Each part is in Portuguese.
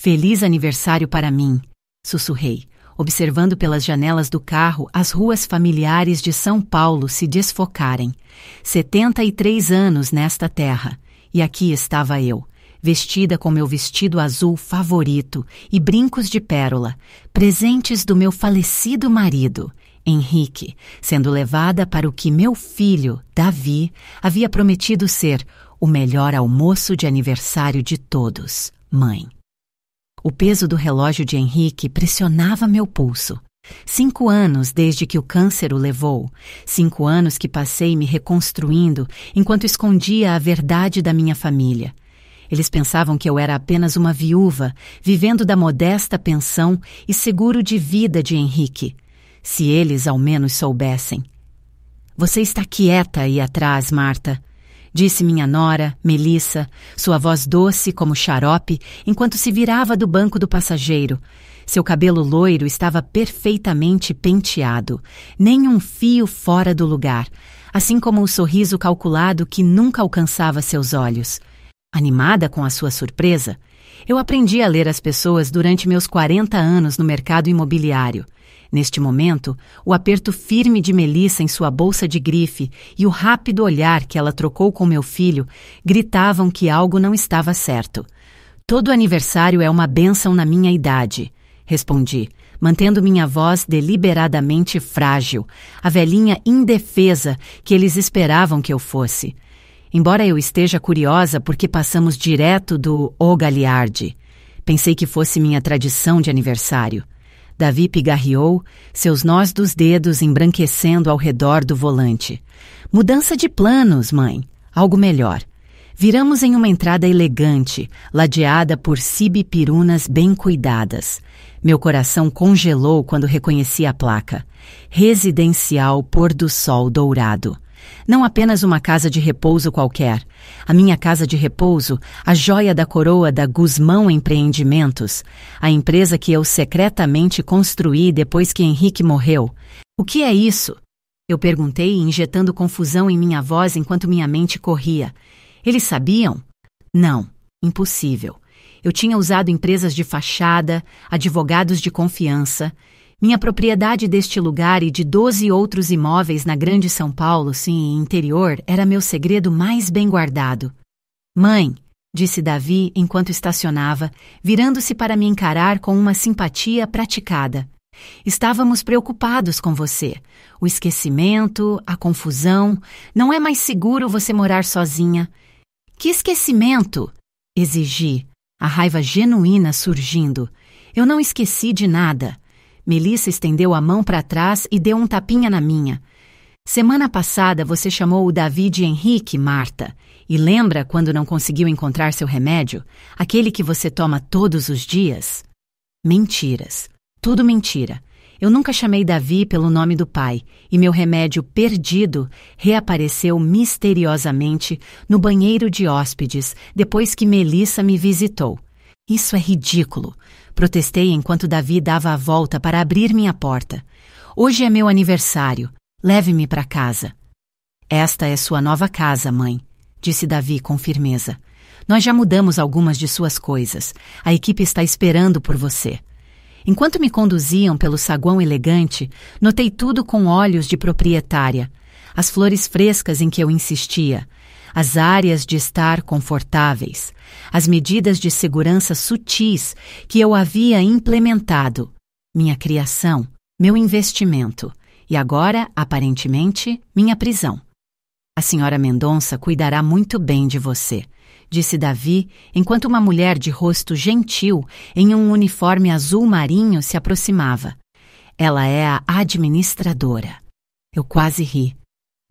Feliz aniversário para mim, sussurrei, observando pelas janelas do carro as ruas familiares de São Paulo se desfocarem. 73 anos nesta terra, e aqui estava eu, vestida com meu vestido azul favorito e brincos de pérola, presentes do meu falecido marido, Henrique, sendo levada para o que meu filho, Davi, havia prometido ser o melhor almoço de aniversário de todos, mãe. O peso do relógio de Henrique pressionava meu pulso. 5 anos desde que o câncer o levou. 5 anos que passei me reconstruindo enquanto escondia a verdade da minha família. Eles pensavam que eu era apenas uma viúva, vivendo da modesta pensão e seguro de vida de Henrique. Se eles ao menos soubessem. Você está quieta aí atrás, Marta, disse minha nora, Melissa, sua voz doce como xarope, enquanto se virava do banco do passageiro. Seu cabelo loiro estava perfeitamente penteado, nem um fio fora do lugar, assim como o sorriso calculado que nunca alcançava seus olhos. Animada com a sua surpresa, eu aprendi a ler as pessoas durante meus 40 anos no mercado imobiliário. Neste momento, o aperto firme de Melissa em sua bolsa de grife e o rápido olhar que ela trocou com meu filho gritavam que algo não estava certo. Todo aniversário é uma bênção na minha idade, respondi, mantendo minha voz deliberadamente frágil, a velhinha indefesa que eles esperavam que eu fosse. Embora eu esteja curiosa porque passamos direto do O Gagliardi, pensei que fosse minha tradição de aniversário. Davi pigarreou, seus nós dos dedos embranquecendo ao redor do volante. Mudança de planos, mãe. Algo melhor. Viramos em uma entrada elegante, ladeada por cibipirunas bem cuidadas. Meu coração congelou quando reconheci a placa. Residencial Pôr do Sol Dourado. Não apenas uma casa de repouso qualquer. A minha casa de repouso, a joia da coroa da Guzmão Empreendimentos, a empresa que eu secretamente construí depois que Henrique morreu. O que é isso? Eu perguntei, injetando confusão em minha voz enquanto minha mente corria. Eles sabiam? Não, impossível. Eu tinha usado empresas de fachada, advogados de confiança. Minha propriedade deste lugar e de 12 outros imóveis na Grande São Paulo, sim, interior, era meu segredo mais bem guardado. Mãe, disse Davi enquanto estacionava, virando-se para me encarar com uma simpatia praticada. Estávamos preocupados com você. O esquecimento, a confusão. Não é mais seguro você morar sozinha. Que esquecimento? Exigi, a raiva genuína surgindo. Eu não esqueci de nada. Melissa estendeu a mão para trás e deu um tapinha na minha. Semana passada você chamou o Davi de Henrique, Marta. E lembra quando não conseguiu encontrar seu remédio? Aquele que você toma todos os dias? Mentiras. Tudo mentira. Eu nunca chamei Davi pelo nome do pai, e meu remédio perdido reapareceu misteriosamente no banheiro de hóspedes depois que Melissa me visitou. Isso é ridículo. Protestei enquanto Davi dava a volta para abrir minha porta. Hoje é meu aniversário. Leve-me para casa. Esta é sua nova casa, mãe, disse Davi com firmeza. Nós já mudamos algumas de suas coisas. A equipe está esperando por você. Enquanto me conduziam pelo saguão elegante, notei tudo com olhos de proprietária. As flores frescas em que eu insistia, as áreas de estar confortáveis, as medidas de segurança sutis que eu havia implementado, minha criação, meu investimento e agora, aparentemente, minha prisão. A senhora Mendonça cuidará muito bem de você, disse Davi, enquanto uma mulher de rosto gentil em um uniforme azul marinho se aproximava. Ela é a administradora. Eu quase ri.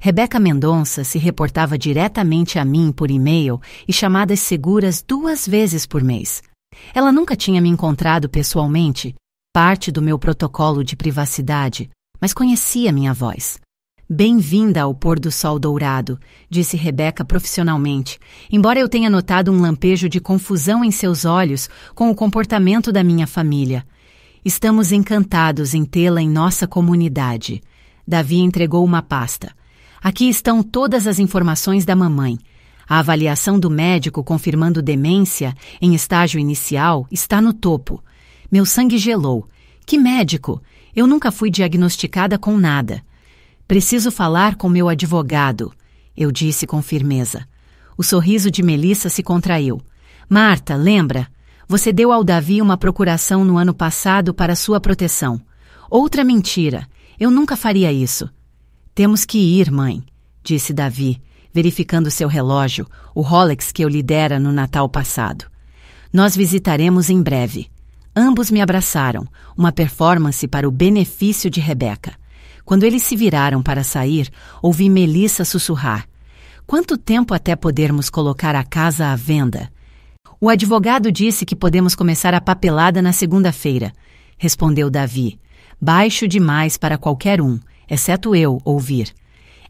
Rebeca Mendonça se reportava diretamente a mim por e-mail e chamadas seguras 2 vezes por mês. Ela nunca tinha me encontrado pessoalmente, parte do meu protocolo de privacidade, mas conhecia minha voz. Bem-vinda ao Pôr do Sol Dourado, disse Rebeca profissionalmente, embora eu tenha notado um lampejo de confusão em seus olhos com o comportamento da minha família. Estamos encantados em tê-la em nossa comunidade. Davi entregou uma pasta. Aqui estão todas as informações da mamãe. A avaliação do médico confirmando demência em estágio inicial está no topo. Meu sangue gelou. Que médico? Eu nunca fui diagnosticada com nada. Preciso falar com meu advogado, eu disse com firmeza. O sorriso de Melissa se contraiu. Marta, lembra? Você deu ao Davi uma procuração no ano passado para sua proteção. Outra mentira. Eu nunca faria isso. Temos que ir, mãe, disse Davi, verificando seu relógio, o Rolex que eu lhe dera no Natal passado. Nós visitaremos em breve. Ambos me abraçaram, uma performance para o benefício de Rebeca. Quando eles se viraram para sair, ouvi Melissa sussurrar. Quanto tempo até podermos colocar a casa à venda? O advogado disse que podemos começar a papelada na segunda-feira, respondeu Davi. Baixo demais para qualquer um, exceto eu, ouvir.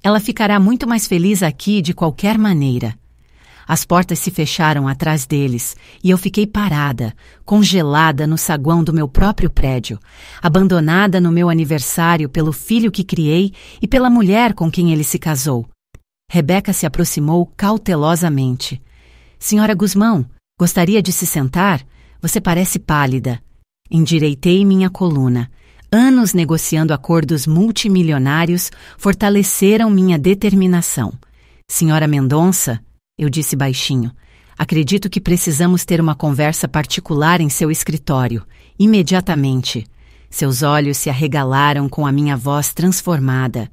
Ela ficará muito mais feliz aqui de qualquer maneira. As portas se fecharam atrás deles e eu fiquei parada, congelada no saguão do meu próprio prédio, abandonada no meu aniversário pelo filho que criei e pela mulher com quem ele se casou. Rebeca se aproximou cautelosamente. Senhora Guzmão, gostaria de se sentar? Você parece pálida. Endireitei minha coluna. Anos negociando acordos multimilionários fortaleceram minha determinação. Senhora Mendonça, eu disse baixinho, acredito que precisamos ter uma conversa particular em seu escritório, imediatamente. Seus olhos se arregalaram com a minha voz transformada.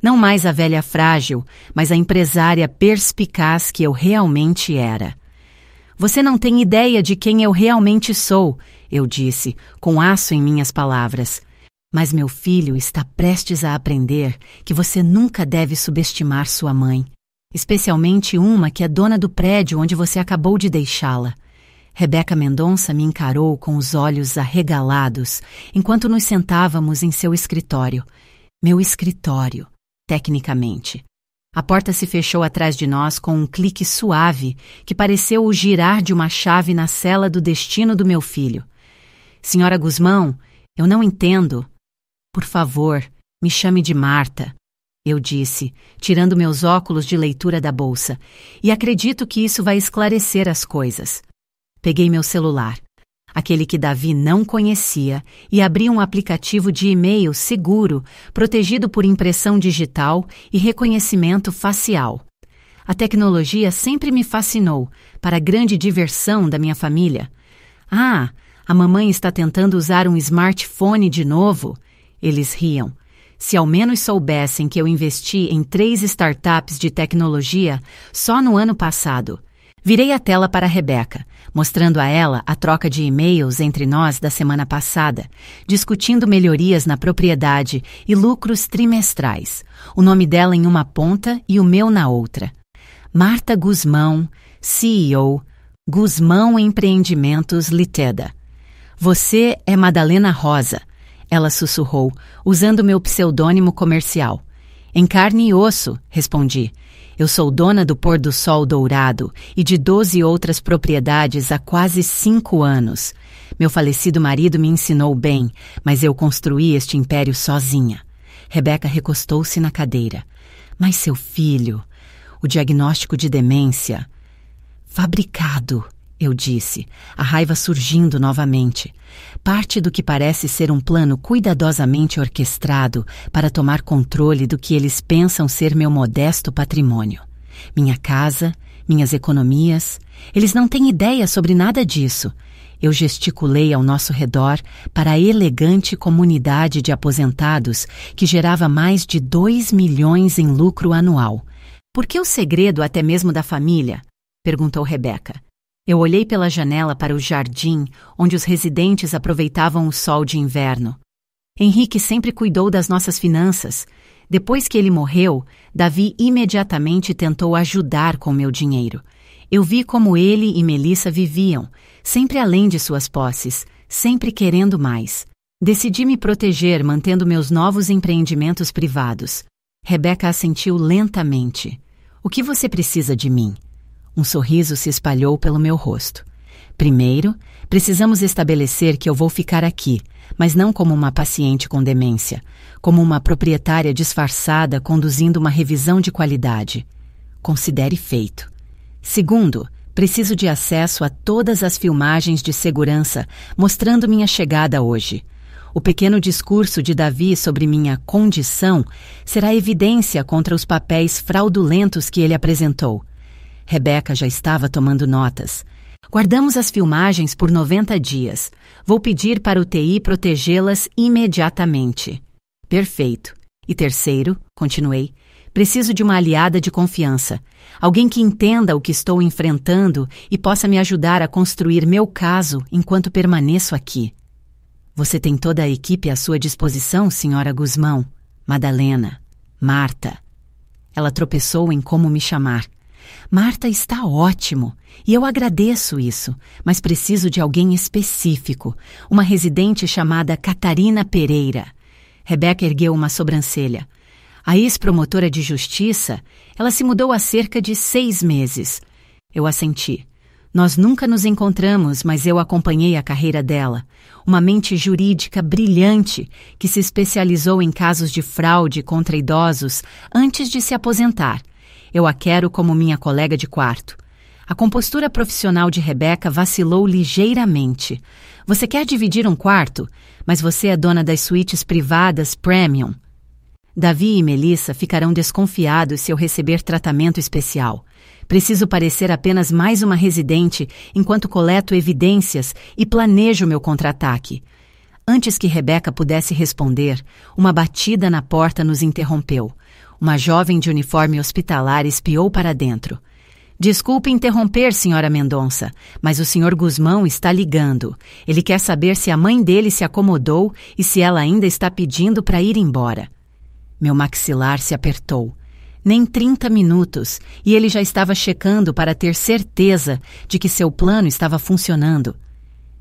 Não mais a velha frágil, mas a empresária perspicaz que eu realmente era. Você não tem ideia de quem eu realmente sou, eu disse, com aço em minhas palavras. Mas meu filho está prestes a aprender que você nunca deve subestimar sua mãe, especialmente uma que é dona do prédio onde você acabou de deixá-la. Rebeca Mendonça me encarou com os olhos arregalados enquanto nos sentávamos em seu escritório. Meu escritório, tecnicamente. A porta se fechou atrás de nós com um clique suave que pareceu o girar de uma chave na cela do destino do meu filho. Senhora Guzmão, eu não entendo. Por favor, me chame de Marta, eu disse, tirando meus óculos de leitura da bolsa, e acredito que isso vai esclarecer as coisas. Peguei meu celular, aquele que Davi não conhecia, e abri um aplicativo de e-mail seguro, protegido por impressão digital e reconhecimento facial. A tecnologia sempre me fascinou, para a grande diversão da minha família. Ah, a mamãe está tentando usar um smartphone de novo? Eles riam. Se ao menos soubessem que eu investi em 3 startups de tecnologia só no ano passado. Virei a tela para a Rebeca, mostrando a ela a troca de e-mails entre nós da semana passada, discutindo melhorias na propriedade e lucros trimestrais, o nome dela em uma ponta e o meu na outra. Marta Guzmão, CEO, Guzmão Empreendimentos Ltda. Você é Madalena Rosa, ela sussurrou, usando meu pseudônimo comercial. Em carne e osso, respondi. Eu sou dona do Pôr do Sol Dourado e de 12 outras propriedades há quase 5 anos. Meu falecido marido me ensinou bem, mas eu construí este império sozinha. Rebeca recostou-se na cadeira. Mas seu filho, o diagnóstico de demência... Fabricado, eu disse, a raiva surgindo novamente. Parte do que parece ser um plano cuidadosamente orquestrado para tomar controle do que eles pensam ser meu modesto patrimônio. Minha casa, minhas economias, eles não têm ideia sobre nada disso. Eu gesticulei ao nosso redor para a elegante comunidade de aposentados que gerava mais de 2 milhões em lucro anual. Por que o segredo até mesmo da família? Perguntou Rebeca. Eu olhei pela janela para o jardim, onde os residentes aproveitavam o sol de inverno. Henrique sempre cuidou das nossas finanças. Depois que ele morreu, Davi imediatamente tentou ajudar com meu dinheiro. Eu vi como ele e Melissa viviam, sempre além de suas posses, sempre querendo mais. Decidi me proteger mantendo meus novos empreendimentos privados. Rebeca assentiu lentamente. O que você precisa de mim? Um sorriso se espalhou pelo meu rosto. Primeiro, precisamos estabelecer que eu vou ficar aqui, mas não como uma paciente com demência, como uma proprietária disfarçada conduzindo uma revisão de qualidade. Considere feito. Segundo, preciso de acesso a todas as filmagens de segurança mostrando minha chegada hoje. O pequeno discurso de Davi sobre minha condição será evidência contra os papéis fraudulentos que ele apresentou. Rebeca já estava tomando notas. Guardamos as filmagens por 90 dias. Vou pedir para o TI protegê-las imediatamente. Perfeito. E terceiro, continuei, preciso de uma aliada de confiança. Alguém que entenda o que estou enfrentando e possa me ajudar a construir meu caso enquanto permaneço aqui. Você tem toda a equipe à sua disposição, Sra. Guzmão, Madalena, Marta. Ela tropeçou em como me chamar. Marta está ótimo, e eu agradeço isso, mas preciso de alguém específico, uma residente chamada Catarina Pereira. Rebeca ergueu uma sobrancelha. A ex-promotora de justiça, ela se mudou há cerca de 6 meses. Eu assenti. Nós nunca nos encontramos, mas eu acompanhei a carreira dela. Uma mente jurídica brilhante que se especializou em casos de fraude contra idosos antes de se aposentar. Eu a quero como minha colega de quarto. A compostura profissional de Rebeca vacilou ligeiramente. Você quer dividir um quarto, mas você é dona das suítes privadas Premium. Davi e Melissa ficarão desconfiados se eu receber tratamento especial. Preciso parecer apenas mais uma residente enquanto coleto evidências e planejo meu contra-ataque. Antes que Rebeca pudesse responder, uma batida na porta nos interrompeu. Uma jovem de uniforme hospitalar espiou para dentro. Desculpe interromper, Sra. Mendonça, mas o Sr. Guzmão está ligando. Ele quer saber se a mãe dele se acomodou e se ela ainda está pedindo para ir embora. Meu maxilar se apertou. Nem 30 minutos, e ele já estava checando para ter certeza de que seu plano estava funcionando.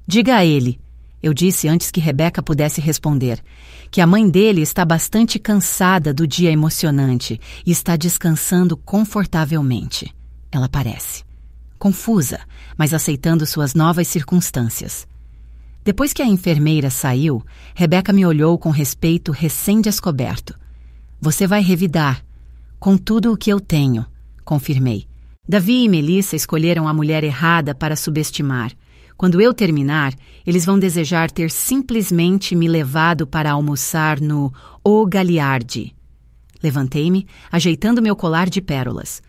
Diga a ele, eu disse antes que Rebeca pudesse responder, que a mãe dele está bastante cansada do dia emocionante e está descansando confortavelmente. Ela parece confusa, mas aceitando suas novas circunstâncias. Depois que a enfermeira saiu, Rebeca me olhou com respeito recém-descoberto. Você vai revidar. Com tudo o que eu tenho, confirmei. Davi e Melissa escolheram a mulher errada para subestimar. Quando eu terminar, eles vão desejar ter simplesmente me levado para almoçar no O Gagliardi. Levantei-me, ajeitando meu colar de pérolas.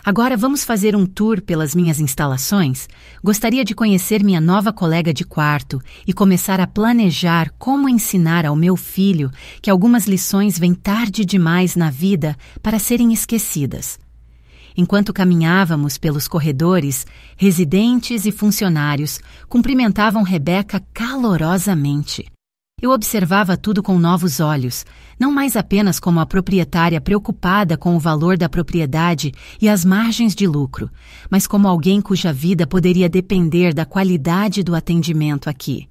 Agora vamos fazer um tour pelas minhas instalações? Gostaria de conhecer minha nova colega de quarto e começar a planejar como ensinar ao meu filho que algumas lições vêm tarde demais na vida para serem esquecidas. Enquanto caminhávamos pelos corredores, residentes e funcionários cumprimentavam Rebeca calorosamente. Eu observava tudo com novos olhos, não mais apenas como a proprietária preocupada com o valor da propriedade e as margens de lucro, mas como alguém cuja vida poderia depender da qualidade do atendimento aqui.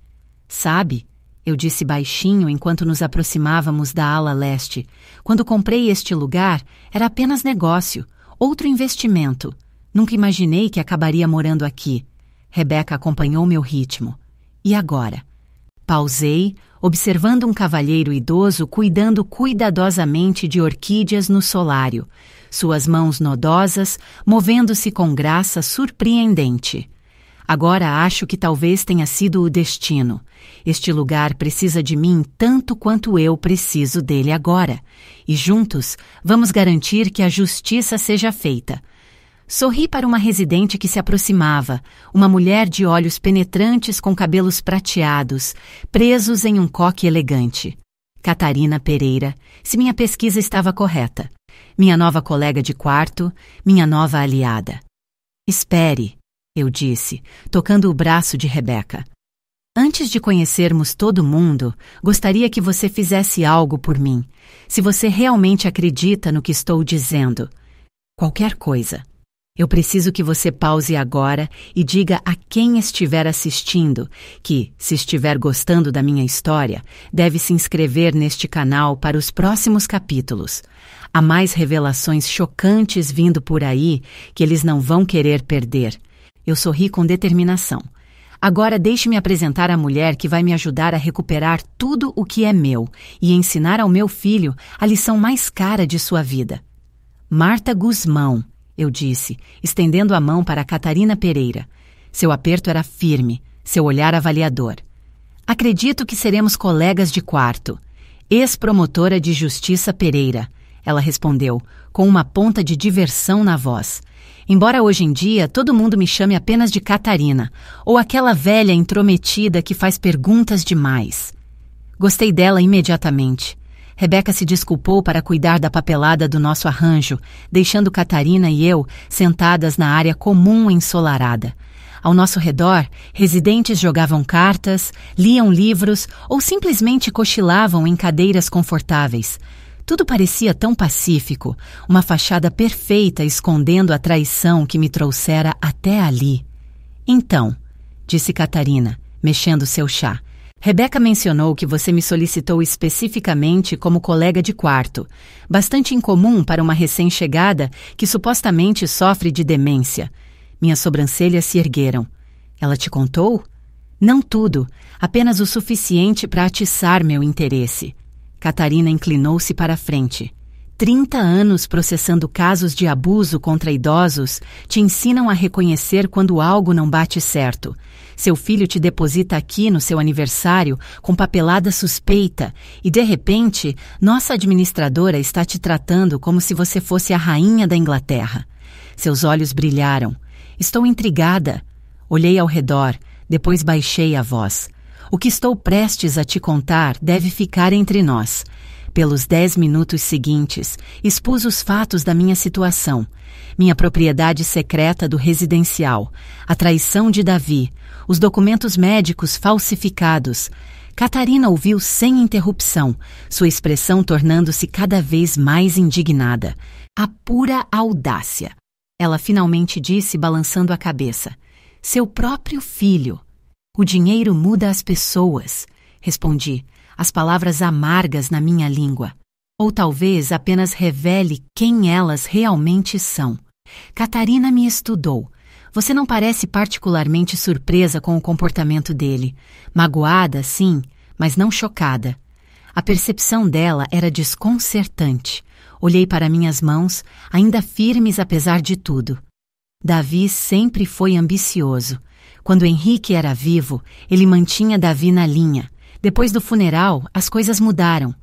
Sabe, eu disse baixinho enquanto nos aproximávamos da ala leste, quando comprei este lugar, era apenas negócio, outro investimento. Nunca imaginei que acabaria morando aqui. Rebeca acompanhou meu ritmo. E agora? Pausei, observando um cavalheiro idoso cuidando cuidadosamente de orquídeas no solário, suas mãos nodosas movendo-se com graça surpreendente. Agora acho que talvez tenha sido o destino. Este lugar precisa de mim tanto quanto eu preciso dele agora, e juntos vamos garantir que a justiça seja feita. Sorri para uma residente que se aproximava, uma mulher de olhos penetrantes com cabelos prateados, presos em um coque elegante. Catarina Pereira, se minha pesquisa estava correta. Minha nova colega de quarto, minha nova aliada. Espere, eu disse, tocando o braço de Rebeca. Antes de conhecermos todo mundo, gostaria que você fizesse algo por mim, se você realmente acredita no que estou dizendo. Qualquer coisa. Eu preciso que você pause agora e diga a quem estiver assistindo que, se estiver gostando da minha história, deve se inscrever neste canal para os próximos capítulos. Há mais revelações chocantes vindo por aí que eles não vão querer perder. Eu sorri com determinação. Agora deixe-me apresentar a mulher que vai me ajudar a recuperar tudo o que é meu e ensinar ao meu filho a lição mais cara de sua vida. Marta Guzmão. eu disse, estendendo a mão para Catarina Pereira. Seu aperto era firme, seu olhar avaliador. Acredito que seremos colegas de quarto. Ex-promotora de justiça Pereira, ela respondeu, com uma ponta de diversão na voz. Embora hoje em dia todo mundo me chame apenas de Catarina, ou aquela velha intrometida que faz perguntas demais. Gostei dela imediatamente. Rebeca se desculpou para cuidar da papelada do nosso arranjo, deixando Catarina e eu sentadas na área comum ensolarada. Ao nosso redor, residentes jogavam cartas, liam livros ou simplesmente cochilavam em cadeiras confortáveis. Tudo parecia tão pacífico, uma fachada perfeita escondendo a traição que me trouxera até ali. Então, disse Catarina, mexendo seu chá, Rebeca mencionou que você me solicitou especificamente como colega de quarto, bastante incomum para uma recém-chegada que supostamente sofre de demência. Minhas sobrancelhas se ergueram. Ela te contou? Não tudo, apenas o suficiente para atiçar meu interesse. Catarina inclinou-se para a frente. 30 anos processando casos de abuso contra idosos te ensinam a reconhecer quando algo não bate certo. Seu filho te deposita aqui no seu aniversário com papelada suspeita e, de repente, nossa administradora está te tratando como se você fosse a rainha da Inglaterra. Seus olhos brilharam. Estou intrigada. Olhei ao redor, depois baixei a voz. O que estou prestes a te contar deve ficar entre nós. Pelos 10 minutos seguintes, expus os fatos da minha situação. Minha propriedade secreta do residencial, a traição de Davi, os documentos médicos falsificados. Catarina ouviu sem interrupção, sua expressão tornando-se cada vez mais indignada. A pura audácia. Ela finalmente disse, balançando a cabeça. Seu próprio filho. O dinheiro muda as pessoas, respondi, as palavras amargas na minha língua. Ou talvez apenas revele quem elas realmente são. Catarina me estudou. Você não parece particularmente surpresa com o comportamento dele. Magoada, sim, mas não chocada. A percepção dela era desconcertante. Olhei para minhas mãos, ainda firmes apesar de tudo. Davi sempre foi ambicioso. Quando Henrique era vivo, ele mantinha Davi na linha. Depois do funeral, as coisas mudaram.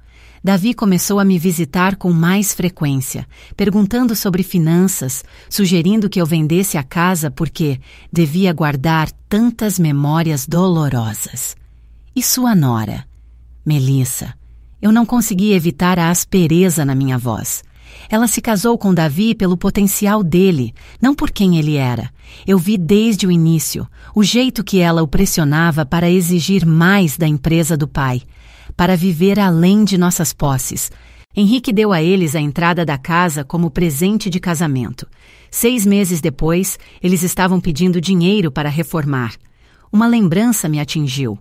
Davi começou a me visitar com mais frequência, perguntando sobre finanças, sugerindo que eu vendesse a casa porque devia guardar tantas memórias dolorosas. E sua nora? Melissa. Eu não consegui evitar a aspereza na minha voz. Ela se casou com Davi pelo potencial dele, não por quem ele era. Eu vi desde o início o jeito que ela o pressionava para exigir mais da empresa do pai, para viver além de nossas posses. Henrique deu a eles a entrada da casa como presente de casamento. 6 meses depois, eles estavam pedindo dinheiro para reformar. Uma lembrança me atingiu.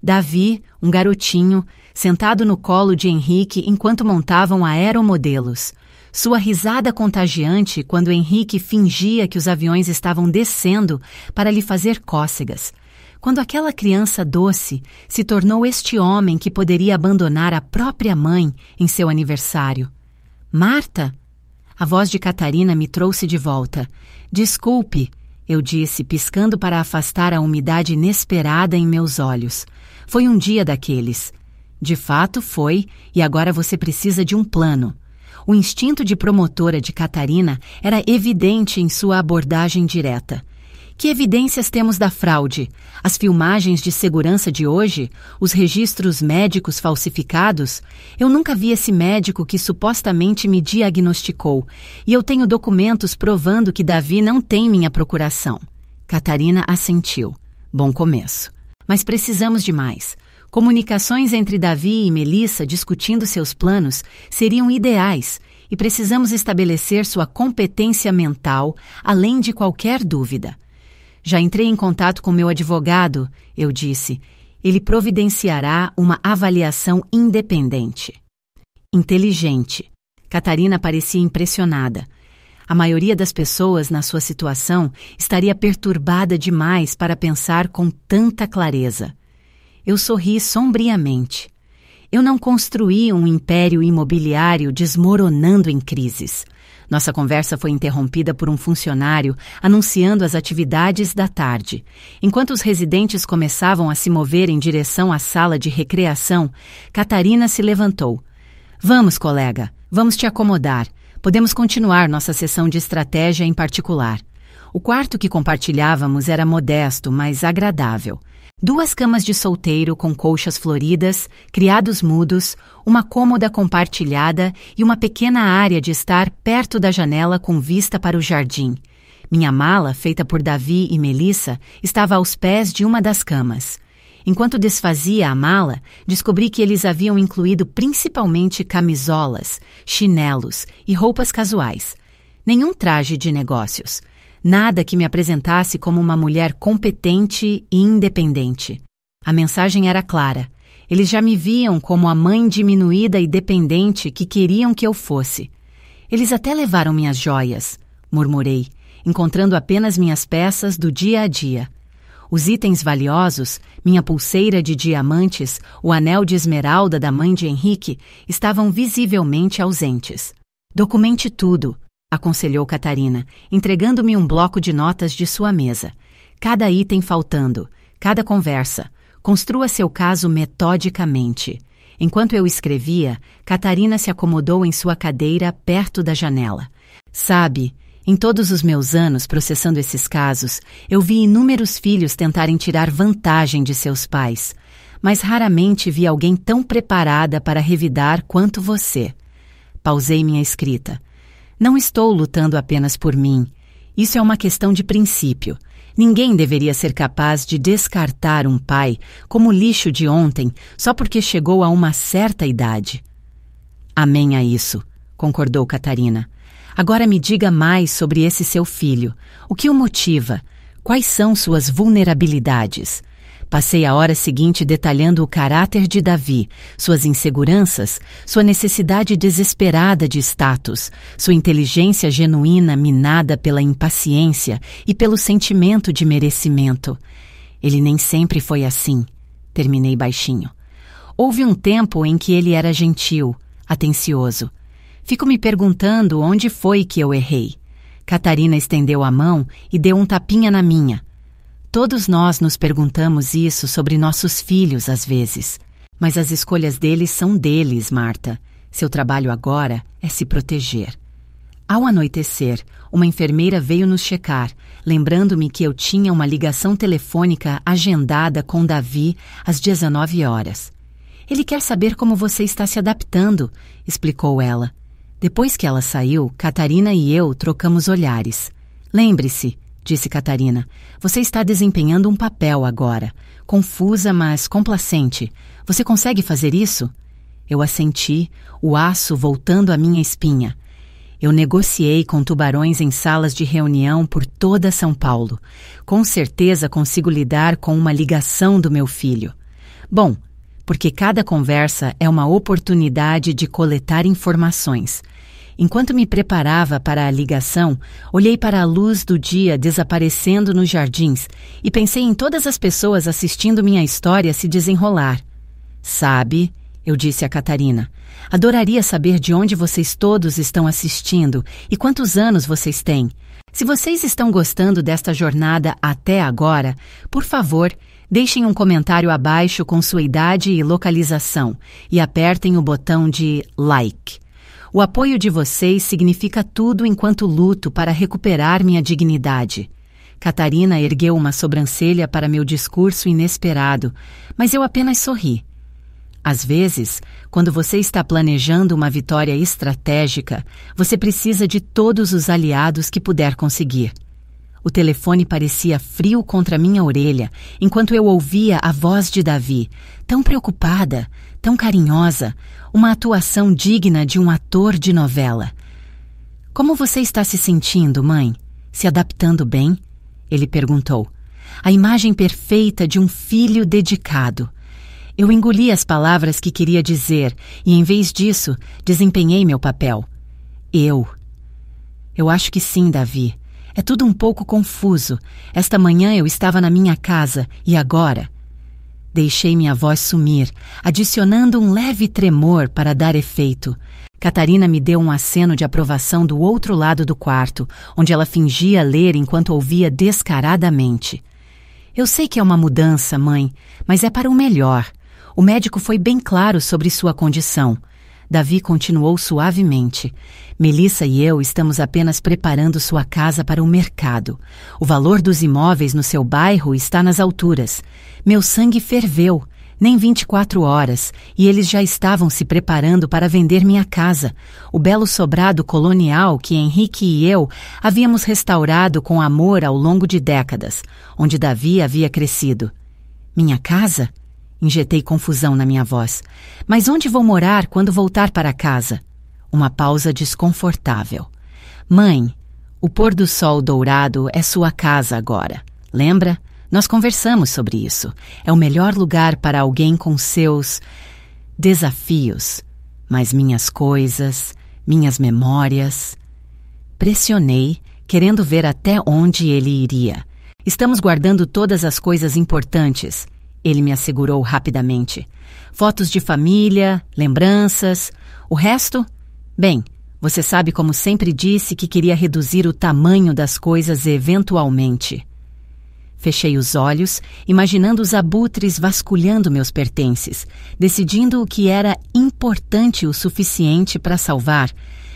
Davi, um garotinho, sentado no colo de Henrique enquanto montavam aeromodelos. Sua risada contagiante quando Henrique fingia que os aviões estavam descendo para lhe fazer cócegas. Quando aquela criança doce se tornou este homem que poderia abandonar a própria mãe em seu aniversário. Marta? A voz de Catarina me trouxe de volta. Desculpe, eu disse, piscando para afastar a umidade inesperada em meus olhos. Foi um dia daqueles. De fato foi, e agora você precisa de um plano. O instinto de promotora de Catarina era evidente em sua abordagem direta. Que evidências temos da fraude? As filmagens de segurança de hoje? Os registros médicos falsificados? Eu nunca vi esse médico que supostamente me diagnosticou, e eu tenho documentos provando que Davi não tem minha procuração. Catarina assentiu. Bom começo. Mas precisamos de mais. Comunicações entre Davi e Melissa discutindo seus planos seriam ideais e precisamos estabelecer sua competência mental além de qualquer dúvida. Já entrei em contato com meu advogado, eu disse. Ele providenciará uma avaliação independente. Inteligente. Catarina parecia impressionada. A maioria das pessoas na sua situação estaria perturbada demais para pensar com tanta clareza. Eu sorri sombriamente. Eu não construí um império imobiliário desmoronando em crises. Nossa conversa foi interrompida por um funcionário anunciando as atividades da tarde. Enquanto os residentes começavam a se mover em direção à sala de recreação, Catarina se levantou. Vamos, colega, vamos te acomodar. Podemos continuar nossa sessão de estratégia em particular. O quarto que compartilhávamos era modesto, mas agradável. 2 camas de solteiro com colchas floridas, criados mudos, uma cômoda compartilhada e uma pequena área de estar perto da janela com vista para o jardim. Minha mala, feita por Davi e Melissa, estava aos pés de uma das camas. Enquanto desfazia a mala, descobri que eles haviam incluído principalmente camisolas, chinelos e roupas casuais. Nenhum traje de negócios. Nada que me apresentasse como uma mulher competente e independente. A mensagem era clara. Eles já me viam como a mãe diminuída e dependente que queriam que eu fosse. Eles até levaram minhas joias, murmurei, encontrando apenas minhas peças do dia a dia. Os itens valiosos, minha pulseira de diamantes, o anel de esmeralda da mãe de Henrique, estavam visivelmente ausentes. Documente tudo, aconselhou Catarina, entregando-me um bloco de notas de sua mesa. Cada item faltando, cada conversa. Construa seu caso metodicamente. Enquanto eu escrevia, Catarina se acomodou em sua cadeira perto da janela. Sabe, em todos os meus anos processando esses casos, eu vi inúmeros filhos tentarem tirar vantagem de seus pais, mas raramente vi alguém tão preparada para revidar quanto você. Pausei minha escrita. Não estou lutando apenas por mim. Isso é uma questão de princípio. Ninguém deveria ser capaz de descartar um pai como lixo de ontem só porque chegou a uma certa idade. Amém a isso, concordou Catarina. Agora me diga mais sobre esse seu filho. O que o motiva? Quais são suas vulnerabilidades? Passei a hora seguinte detalhando o caráter de Davi, suas inseguranças, sua necessidade desesperada de status, sua inteligência genuína minada pela impaciência e pelo sentimento de merecimento. Ele nem sempre foi assim, terminei baixinho. Houve um tempo em que ele era gentil, atencioso. Fico me perguntando onde foi que eu errei. Catarina estendeu a mão e deu um tapinha na minha. Todos nós nos perguntamos isso sobre nossos filhos às vezes. Mas as escolhas deles são deles, Marta. Seu trabalho agora é se proteger. Ao anoitecer, uma enfermeira veio nos checar, lembrando-me que eu tinha uma ligação telefônica agendada com Davi às 19 horas. Ele quer saber como você está se adaptando, explicou ela. Depois que ela saiu, Catarina e eu trocamos olhares. Lembre-se, disse Catarina, você está desempenhando um papel agora, confusa, mas complacente. Você consegue fazer isso? Eu assenti, o aço voltando à minha espinha. Eu negociei com tubarões em salas de reunião por toda São Paulo. Com certeza consigo lidar com uma ligação do meu filho. Bom, porque cada conversa é uma oportunidade de coletar informações. Enquanto me preparava para a ligação, olhei para a luz do dia desaparecendo nos jardins e pensei em todas as pessoas assistindo minha história se desenrolar. Sabe, eu disse a Catarina, adoraria saber de onde vocês todos estão assistindo e quantos anos vocês têm. Se vocês estão gostando desta jornada até agora, por favor, deixem um comentário abaixo com sua idade e localização e apertem o botão de like. O apoio de vocês significa tudo enquanto luto para recuperar minha dignidade. Catarina ergueu uma sobrancelha para meu discurso inesperado, mas eu apenas sorri. Às vezes, quando você está planejando uma vitória estratégica, você precisa de todos os aliados que puder conseguir. O telefone parecia frio contra minha orelha, enquanto eu ouvia a voz de Davi, tão preocupada, tão carinhosa, uma atuação digna de um ator de novela. Como você está se sentindo, mãe? Se adaptando bem? Ele perguntou. A imagem perfeita de um filho dedicado. Eu engoli as palavras que queria dizer e, em vez disso, desempenhei meu papel. Eu acho que sim, Davi. É tudo um pouco confuso. Esta manhã eu estava na minha casa e agora... Deixei minha voz sumir, adicionando um leve tremor para dar efeito. Catarina me deu um aceno de aprovação do outro lado do quarto, onde ela fingia ler enquanto ouvia descaradamente. Eu sei que é uma mudança, mãe, mas é para o melhor. O médico foi bem claro sobre sua condição. Davi continuou suavemente. Melissa e eu estamos apenas preparando sua casa para o mercado. O valor dos imóveis no seu bairro está nas alturas. Meu sangue ferveu. Nem 24 horas, e eles já estavam se preparando para vender minha casa, o belo sobrado colonial que Henrique e eu havíamos restaurado com amor ao longo de décadas, onde Davi havia crescido. Minha casa? Injetei confusão na minha voz. Mas onde vou morar quando voltar para casa? Uma pausa desconfortável. Mãe, o pôr do sol dourado é sua casa agora. Lembra? Nós conversamos sobre isso. É o melhor lugar para alguém com seus desafios. Mas minhas coisas, minhas memórias... Pressionei, querendo ver até onde ele iria. Estamos guardando todas as coisas importantes, ele me assegurou rapidamente. Fotos de família, lembranças... O resto? Bem, você sabe como sempre disse que queria reduzir o tamanho das coisas eventualmente. Fechei os olhos, imaginando os abutres vasculhando meus pertences, decidindo o que era importante o suficiente para salvar.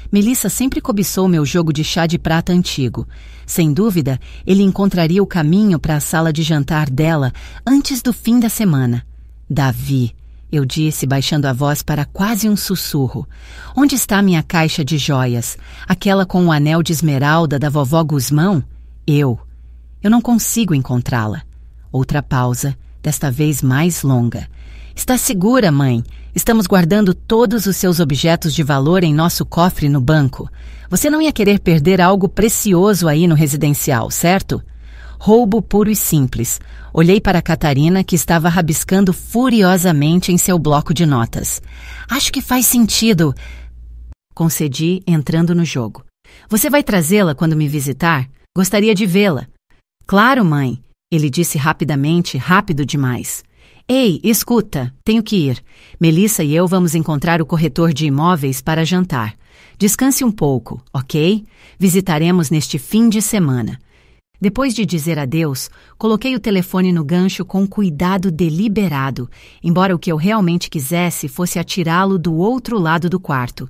Melissa sempre cobiçou meu jogo de chá de prata antigo. Sem dúvida, ele encontraria o caminho para a sala de jantar dela antes do fim da semana. Davi, eu disse, baixando a voz para quase um sussurro. Onde está minha caixa de joias? Aquela com o anel de esmeralda da vovó Guzmão? Eu não consigo encontrá-la. Outra pausa, desta vez mais longa. Está segura, mãe? Estamos guardando todos os seus objetos de valor em nosso cofre no banco. Você não ia querer perder algo precioso aí no residencial, certo? Roubo puro e simples. Olhei para Catarina, que estava rabiscando furiosamente em seu bloco de notas. Acho que faz sentido. Concedi, entrando no jogo. Você vai trazê-la quando me visitar? Gostaria de vê-la. Claro, mãe, ele disse rapidamente, rápido demais. Ei, escuta, tenho que ir. Melissa e eu vamos encontrar o corretor de imóveis para jantar. Descanse um pouco, ok? Visitaremos neste fim de semana. Depois de dizer adeus, coloquei o telefone no gancho com cuidado deliberado, embora o que eu realmente quisesse fosse atirá-lo do outro lado do quarto.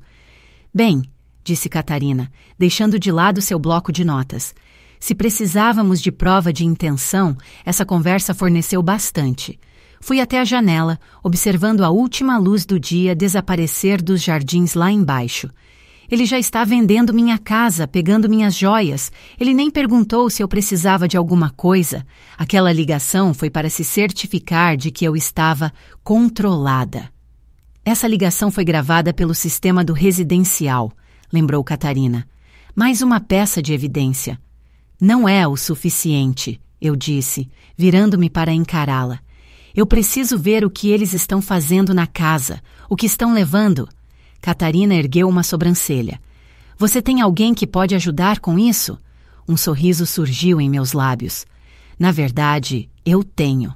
Bem, disse Catarina, deixando de lado seu bloco de notas. Se precisávamos de prova de intenção, essa conversa forneceu bastante. Fui até a janela, observando a última luz do dia desaparecer dos jardins lá embaixo. Ele já está vendendo minha casa, pegando minhas joias. Ele nem perguntou se eu precisava de alguma coisa. Aquela ligação foi para se certificar de que eu estava controlada. Essa ligação foi gravada pelo sistema do residencial, lembrou Catarina. Mais uma peça de evidência. Não é o suficiente, eu disse, virando-me para encará-la. Eu preciso ver o que eles estão fazendo na casa, o que estão levando. Catarina ergueu uma sobrancelha. Você tem alguém que pode ajudar com isso? Um sorriso surgiu em meus lábios. Na verdade, eu tenho.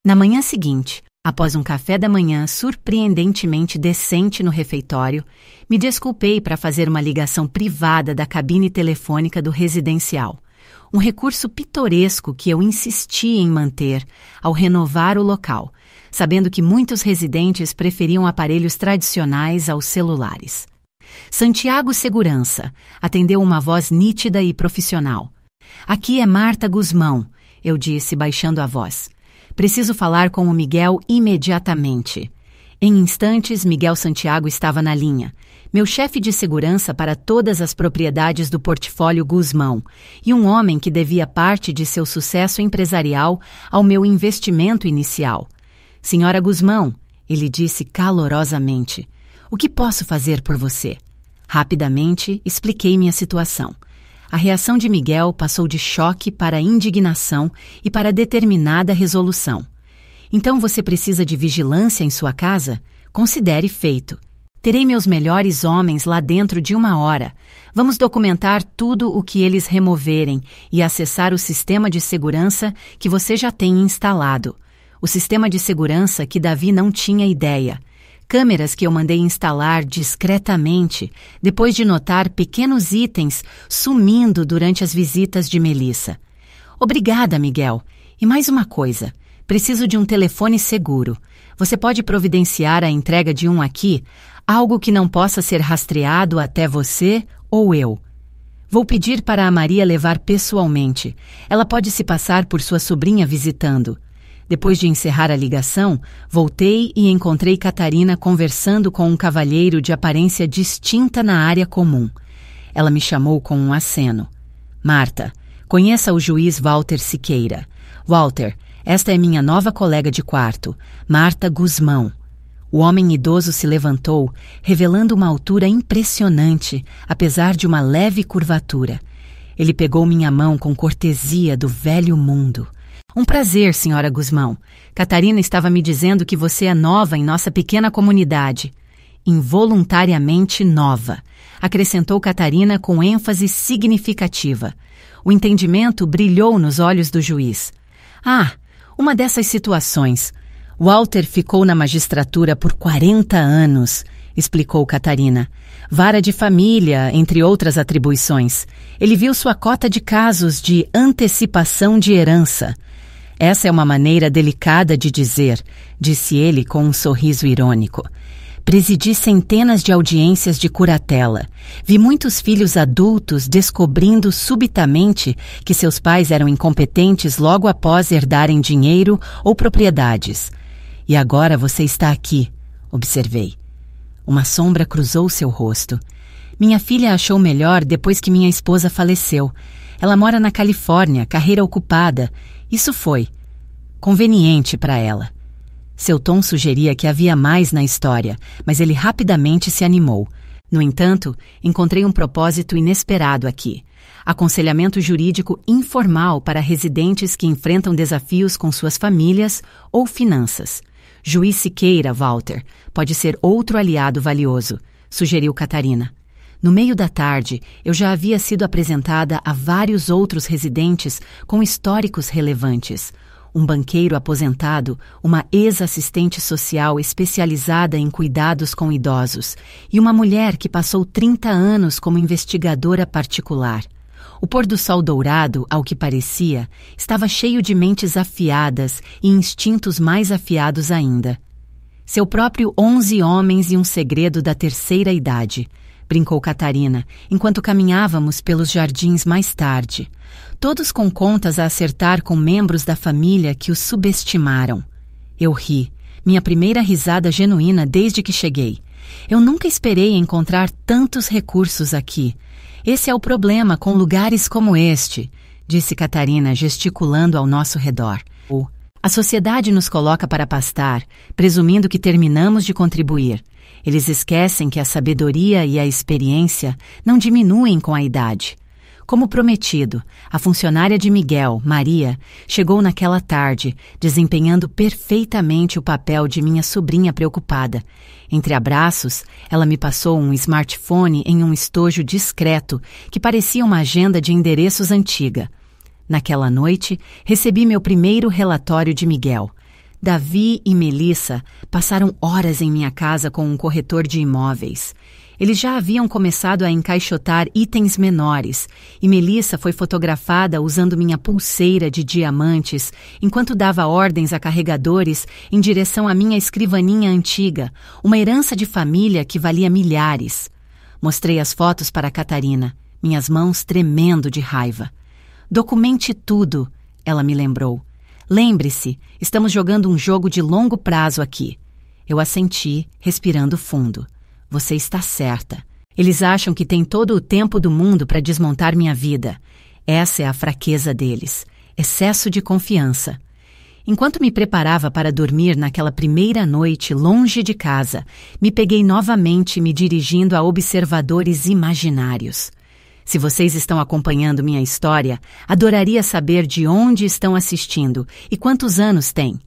Na manhã seguinte, após um café da manhã surpreendentemente decente no refeitório, me desculpei para fazer uma ligação privada da cabine telefônica do residencial. Um recurso pitoresco que eu insisti em manter ao renovar o local, sabendo que muitos residentes preferiam aparelhos tradicionais aos celulares. Santiago Segurança, atendeu uma voz nítida e profissional. Aqui é Marta Guzmão, eu disse, baixando a voz. Preciso falar com o Miguel imediatamente. Em instantes, Miguel Santiago estava na linha, meu chefe de segurança para todas as propriedades do portfólio Guzmão, e um homem que devia parte de seu sucesso empresarial ao meu investimento inicial. Senhora Guzmão, ele disse calorosamente, o que posso fazer por você? Rapidamente, expliquei minha situação. A reação de Miguel passou de choque para indignação e para determinada resolução. Então você precisa de vigilância em sua casa? Considere feito. Terei meus melhores homens lá dentro de 1 hora. Vamos documentar tudo o que eles removerem e acessar o sistema de segurança que você já tem instalado. O sistema de segurança que Davi não tinha ideia. Câmeras que eu mandei instalar discretamente, depois de notar pequenos itens sumindo durante as visitas de Melissa. Obrigada, Miguel. E mais uma coisa. Preciso de um telefone seguro. Você pode providenciar a entrega de um aqui? Algo que não possa ser rastreado até você ou eu. Vou pedir para a Maria levar pessoalmente. Ela pode se passar por sua sobrinha visitando. Depois de encerrar a ligação, voltei e encontrei Catarina conversando com um cavalheiro de aparência distinta na área comum. Ela me chamou com um aceno. Marta, conheça o juiz Walter Siqueira. Walter, esta é minha nova colega de quarto, Marta Guzmão. O homem idoso se levantou, revelando uma altura impressionante, apesar de uma leve curvatura. Ele pegou minha mão com cortesia do velho mundo. Um prazer, senhora Guzmão. Catarina estava me dizendo que você é nova em nossa pequena comunidade. Involuntariamente nova, acrescentou Catarina com ênfase significativa. O entendimento brilhou nos olhos do juiz. Ah, uma dessas situações. Walter ficou na magistratura por 40 anos, explicou Catarina. Vara de família, entre outras atribuições. Ele viu sua cota de casos de antecipação de herança. Essa é uma maneira delicada de dizer, disse ele com um sorriso irônico. Presidi centenas de audiências de curatela. Vi muitos filhos adultos descobrindo subitamente que seus pais eram incompetentes logo após herdarem dinheiro ou propriedades. E agora você está aqui, observei. Uma sombra cruzou seu rosto. Minha filha achou melhor depois que minha esposa faleceu. Ela mora na Califórnia, carreira ocupada. Isso foi conveniente para ela. Seu tom sugeria que havia mais na história, mas ele rapidamente se animou. No entanto, encontrei um propósito inesperado aqui. Aconselhamento jurídico informal para residentes que enfrentam desafios com suas famílias ou finanças. Juiz Siqueira, Walter, pode ser outro aliado valioso, sugeriu Catarina. No meio da tarde, eu já havia sido apresentada a vários outros residentes com históricos relevantes. Um banqueiro aposentado, uma ex-assistente social especializada em cuidados com idosos e uma mulher que passou 30 anos como investigadora particular. O pôr do sol dourado, ao que parecia, estava cheio de mentes afiadas e instintos mais afiados ainda. Seu próprio 11 homens e um segredo da terceira idade, brincou Catarina, enquanto caminhávamos pelos jardins mais tarde. Todos com contas a acertar com membros da família que os subestimaram. Eu ri, minha primeira risada genuína desde que cheguei. Eu nunca esperei encontrar tantos recursos aqui. Esse é o problema com lugares como este, disse Catarina, gesticulando ao nosso redor. A sociedade nos coloca para pastar, presumindo que terminamos de contribuir. Eles esquecem que a sabedoria e a experiência não diminuem com a idade. Como prometido, a funcionária de Miguel, Maria, chegou naquela tarde, desempenhando perfeitamente o papel de minha sobrinha preocupada. Entre abraços, ela me passou um smartphone em um estojo discreto que parecia uma agenda de endereços antiga. Naquela noite, recebi meu primeiro relatório de Miguel. Davi e Melissa passaram horas em minha casa com um corretor de imóveis. Eles já haviam começado a encaixotar itens menores e Melissa foi fotografada usando minha pulseira de diamantes enquanto dava ordens a carregadores em direção à minha escrivaninha antiga, uma herança de família que valia milhares. Mostrei as fotos para Catarina, minhas mãos tremendo de raiva. Documente tudo, ela me lembrou. Lembre-se, estamos jogando um jogo de longo prazo aqui. Eu assenti, respirando fundo. Você está certa. Eles acham que têm todo o tempo do mundo para desmontar minha vida. Essa é a fraqueza deles. Excesso de confiança. Enquanto me preparava para dormir naquela primeira noite longe de casa, me peguei novamente me dirigindo a observadores imaginários. Se vocês estão acompanhando minha história, adoraria saber de onde estão assistindo e quantos anos têm.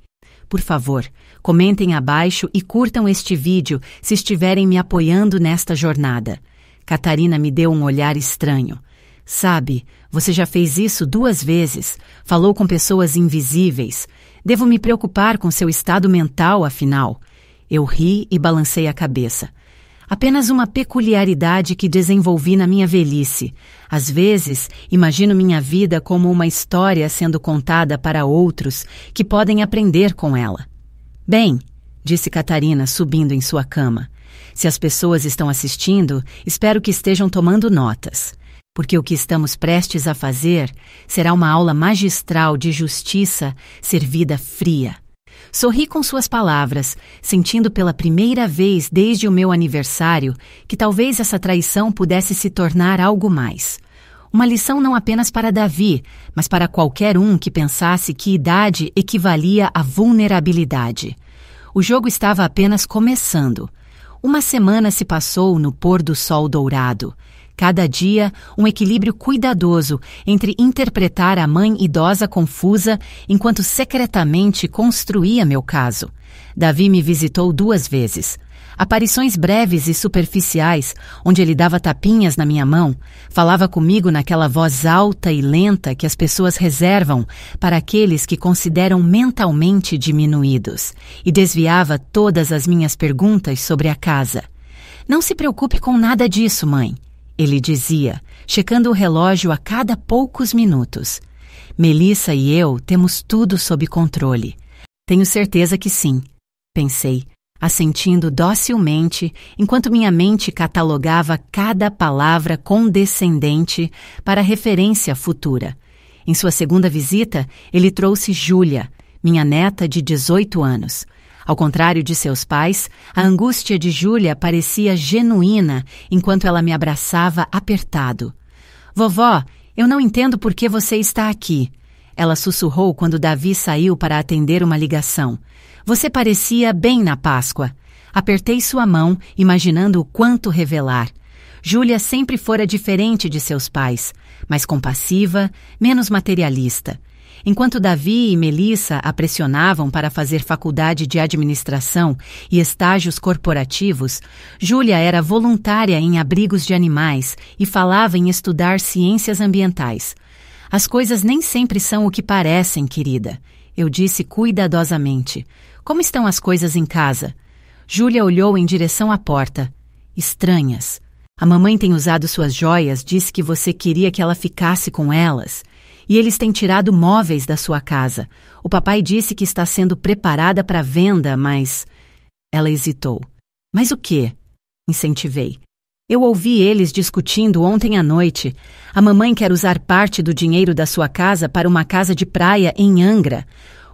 Por favor, comentem abaixo e curtam este vídeo se estiverem me apoiando nesta jornada. Catarina me deu um olhar estranho. Sabe, você já fez isso 2 vezes, falou com pessoas invisíveis. Devo me preocupar com seu estado mental, afinal. Eu ri e balancei a cabeça. Apenas uma peculiaridade que desenvolvi na minha velhice. Às vezes, imagino minha vida como uma história sendo contada para outros que podem aprender com ela. Bem, disse Catarina, subindo em sua cama. Se as pessoas estão assistindo, espero que estejam tomando notas. Porque o que estamos prestes a fazer será uma aula magistral de justiça servida fria. Sorri com suas palavras, sentindo pela primeira vez desde o meu aniversário que talvez essa traição pudesse se tornar algo mais. Uma lição não apenas para Davi, mas para qualquer um que pensasse que idade equivalia à vulnerabilidade. O jogo estava apenas começando. Uma semana se passou no pôr do sol dourado. Cada dia, um equilíbrio cuidadoso entre interpretar a mãe idosa confusa enquanto secretamente construía meu caso. Davi me visitou 2 vezes. Aparições breves e superficiais, onde ele dava tapinhas na minha mão, falava comigo naquela voz alta e lenta que as pessoas reservam para aqueles que consideram mentalmente diminuídos, e desviava todas as minhas perguntas sobre a casa. Não se preocupe com nada disso, mãe. Ele dizia, checando o relógio a cada poucos minutos. Melissa e eu temos tudo sob controle. Tenho certeza que sim, pensei, assentindo docilmente enquanto minha mente catalogava cada palavra condescendente para referência futura. Em sua segunda visita, ele trouxe Júlia, minha neta de 18 anos. Ao contrário de seus pais, a angústia de Júlia parecia genuína enquanto ela me abraçava apertado. Vovó, eu não entendo por que você está aqui. Ela sussurrou quando Davi saiu para atender uma ligação. Você parecia bem na Páscoa. Apertei sua mão, imaginando o quanto revelar. Júlia sempre fora diferente de seus pais, mais compassiva, menos materialista. Enquanto Davi e Melissa a pressionavam para fazer faculdade de administração e estágios corporativos, Júlia era voluntária em abrigos de animais e falava em estudar ciências ambientais. As coisas nem sempre são o que parecem, querida. Eu disse cuidadosamente. Como estão as coisas em casa? Júlia olhou em direção à porta. Estranhas. A mamãe tem usado suas joias, disse que você queria que ela ficasse com elas. E eles têm tirado móveis da sua casa. O papai disse que está sendo preparada para venda, mas... Ela hesitou. Mas o quê? Incentivei. Eu ouvi eles discutindo ontem à noite. A mamãe quer usar parte do dinheiro da sua casa para uma casa de praia em Angra.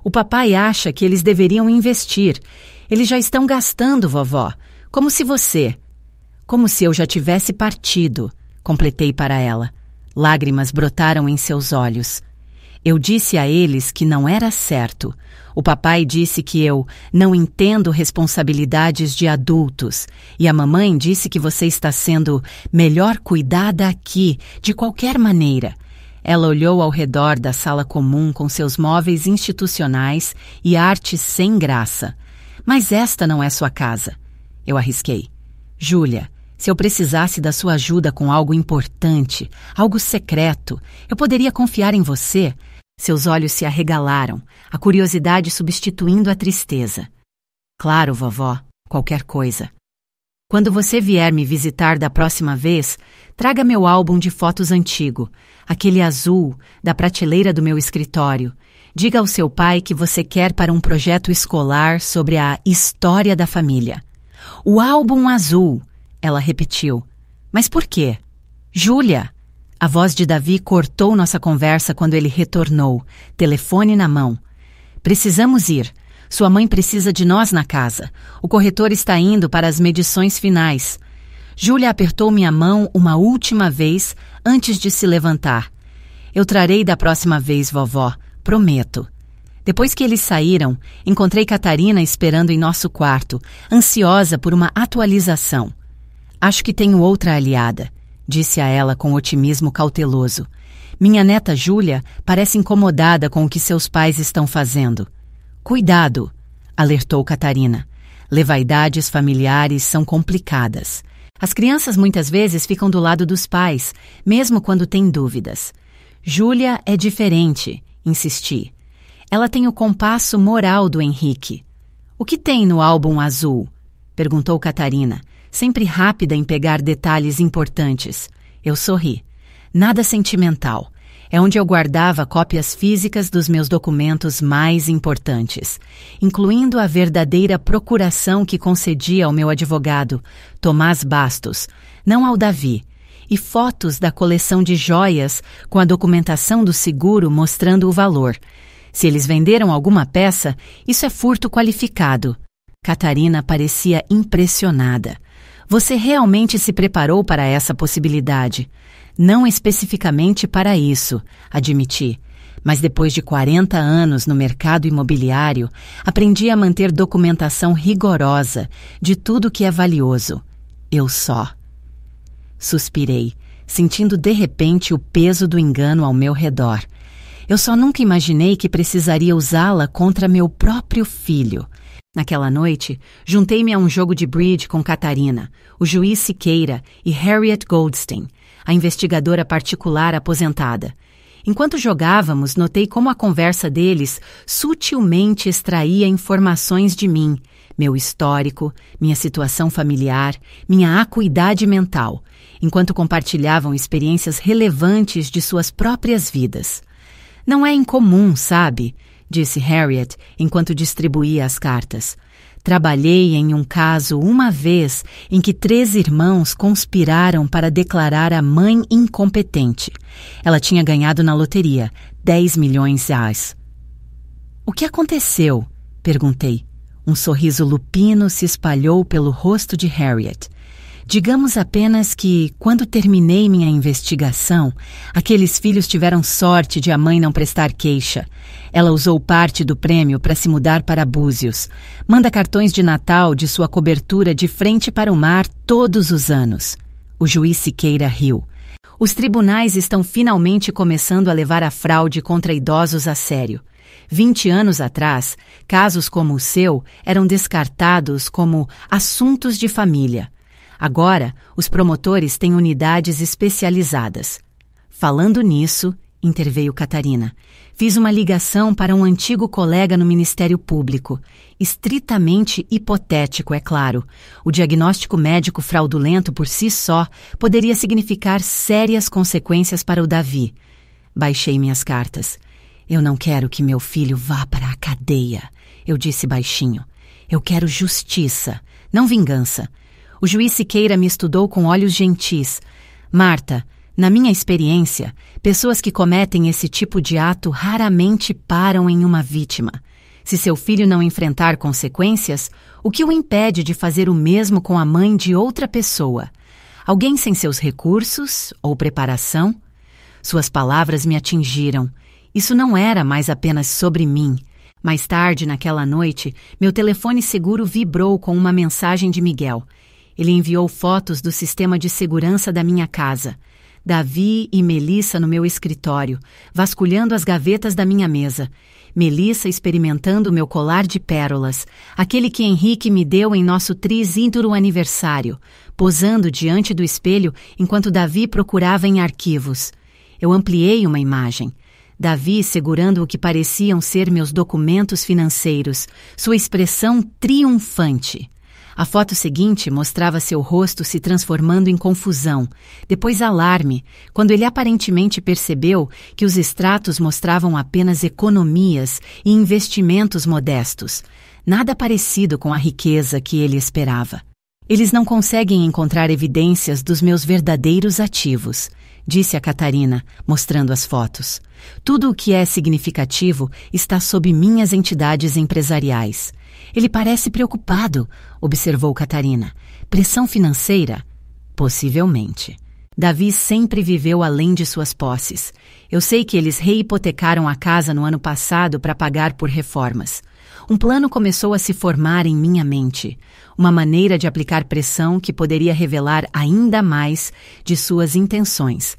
O papai acha que eles deveriam investir. Eles já estão gastando, vovó. Como se eu já tivesse partido, completei para ela. Lágrimas brotaram em seus olhos. Eu disse a eles que não era certo. O papai disse que eu não entendo responsabilidades de adultos. E a mamãe disse que você está sendo melhor cuidada aqui, de qualquer maneira. Ela olhou ao redor da sala comum com seus móveis institucionais e arte sem graça. Mas esta não é sua casa. Eu arrisquei. Júlia, se eu precisasse da sua ajuda com algo importante, algo secreto, eu poderia confiar em você? Seus olhos se arregalaram, a curiosidade substituindo a tristeza. Claro, vovó, qualquer coisa. Quando você vier me visitar da próxima vez, traga meu álbum de fotos antigo, aquele azul, da prateleira do meu escritório. Diga ao seu pai que você quer para um projeto escolar sobre a história da família. O álbum azul, ela repetiu. Mas por quê? Júlia! A voz de Davi cortou nossa conversa quando ele retornou, telefone na mão. Precisamos ir. Sua mãe precisa de nós na casa. O corretor está indo para as medições finais. Júlia apertou minha mão uma última vez antes de se levantar. Eu trarei da próxima vez, vovó. Prometo. Depois que eles saíram, encontrei Catarina esperando em nosso quarto, ansiosa por uma atualização. Acho que tenho outra aliada, disse a ela com otimismo cauteloso. Minha neta Júlia parece incomodada com o que seus pais estão fazendo. Cuidado, alertou Catarina. Levaidades familiares são complicadas. As crianças muitas vezes ficam do lado dos pais, mesmo quando têm dúvidas. Júlia é diferente, insisti. Ela tem o compasso moral do Henrique. O que tem no álbum azul? Perguntou Catarina, sempre rápida em pegar detalhes importantes. Eu sorri. Nada sentimental. É onde eu guardava cópias físicas dos meus documentos mais importantes, incluindo a verdadeira procuração que concedi ao meu advogado, Tomás Bastos, não ao Davi, e fotos da coleção de joias com a documentação do seguro mostrando o valor. Se eles venderam alguma peça, isso é furto qualificado. Catarina parecia impressionada. Você realmente se preparou para essa possibilidade? Não especificamente para isso, admiti. Mas depois de 40 anos no mercado imobiliário, aprendi a manter documentação rigorosa de tudo que é valioso. Eu só. Suspirei, sentindo de repente o peso do engano ao meu redor. Eu só nunca imaginei que precisaria usá-la contra meu próprio filho. Naquela noite, juntei-me a um jogo de bridge com Catarina, o juiz Siqueira e Harriet Goldstein, a investigadora particular aposentada. Enquanto jogávamos, notei como a conversa deles sutilmente extraía informações de mim, meu histórico, minha situação familiar, minha acuidade mental, enquanto compartilhavam experiências relevantes de suas próprias vidas. Não é incomum, sabe? Disse Harriet enquanto distribuía as cartas. Trabalhei em um caso uma vez em que 3 irmãos conspiraram para declarar a mãe incompetente. Ela tinha ganhado na loteria 10 milhões de reais. O que aconteceu? Perguntei. Um sorriso lupino se espalhou pelo rosto de Harriet. Digamos apenas que, quando terminei minha investigação, aqueles filhos tiveram sorte de a mãe não prestar queixa. Ela usou parte do prêmio para se mudar para Búzios. Manda cartões de Natal de sua cobertura de frente para o mar todos os anos. O juiz Siqueira riu. Os tribunais estão finalmente começando a levar a fraude contra idosos a sério. 20 anos atrás, casos como o seu eram descartados como assuntos de família. Agora, os promotores têm unidades especializadas. Falando nisso, interveio Catarina, fiz uma ligação para um antigo colega no Ministério Público. Estritamente hipotético, é claro. O diagnóstico médico fraudulento por si só poderia significar sérias consequências para o Davi. Baixei minhas cartas. Eu não quero que meu filho vá para a cadeia, eu disse baixinho. Eu quero justiça, não vingança. O juiz Siqueira me estudou com olhos gentis. Marta, na minha experiência, pessoas que cometem esse tipo de ato raramente param em uma vítima. Se seu filho não enfrentar consequências, o que o impede de fazer o mesmo com a mãe de outra pessoa? Alguém sem seus recursos ou preparação? Suas palavras me atingiram. Isso não era mais apenas sobre mim. Mais tarde, naquela noite, meu telefone seguro vibrou com uma mensagem de Miguel. Ele enviou fotos do sistema de segurança da minha casa. Davi e Melissa no meu escritório, vasculhando as gavetas da minha mesa. Melissa experimentando meu colar de pérolas, aquele que Henrique me deu em nosso trisínturo aniversário, posando diante do espelho enquanto Davi procurava em arquivos. Eu ampliei uma imagem. Davi segurando o que pareciam ser meus documentos financeiros, sua expressão triunfante. A foto seguinte mostrava seu rosto se transformando em confusão, depois alarme, quando ele aparentemente percebeu que os extratos mostravam apenas economias e investimentos modestos, nada parecido com a riqueza que ele esperava. Eles não conseguem encontrar evidências dos meus verdadeiros ativos, disse a Catarina, mostrando as fotos. Tudo o que é significativo está sob minhas entidades empresariais. Ele parece preocupado, observou Catarina. Pressão financeira? Possivelmente. Davi sempre viveu além de suas posses. Eu sei que eles rehipotecaram a casa no ano passado para pagar por reformas. Um plano começou a se formar em minha mente. Uma maneira de aplicar pressão que poderia revelar ainda mais de suas intenções.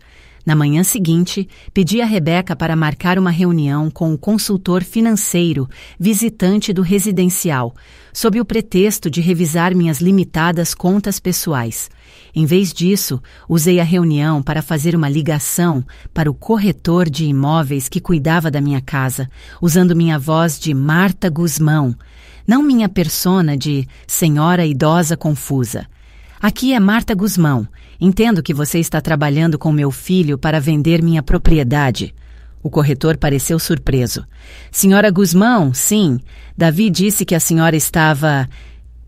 Na manhã seguinte, pedi a Rebeca para marcar uma reunião com o consultor financeiro visitante do residencial, sob o pretexto de revisar minhas limitadas contas pessoais. Em vez disso, usei a reunião para fazer uma ligação para o corretor de imóveis que cuidava da minha casa, usando minha voz de Marta Guzmão, não minha persona de senhora idosa confusa. Aqui é Marta Guzmão. Entendo que você está trabalhando com meu filho para vender minha propriedade. O corretor pareceu surpreso. Senhora Guzmão, sim. Davi disse que a senhora estava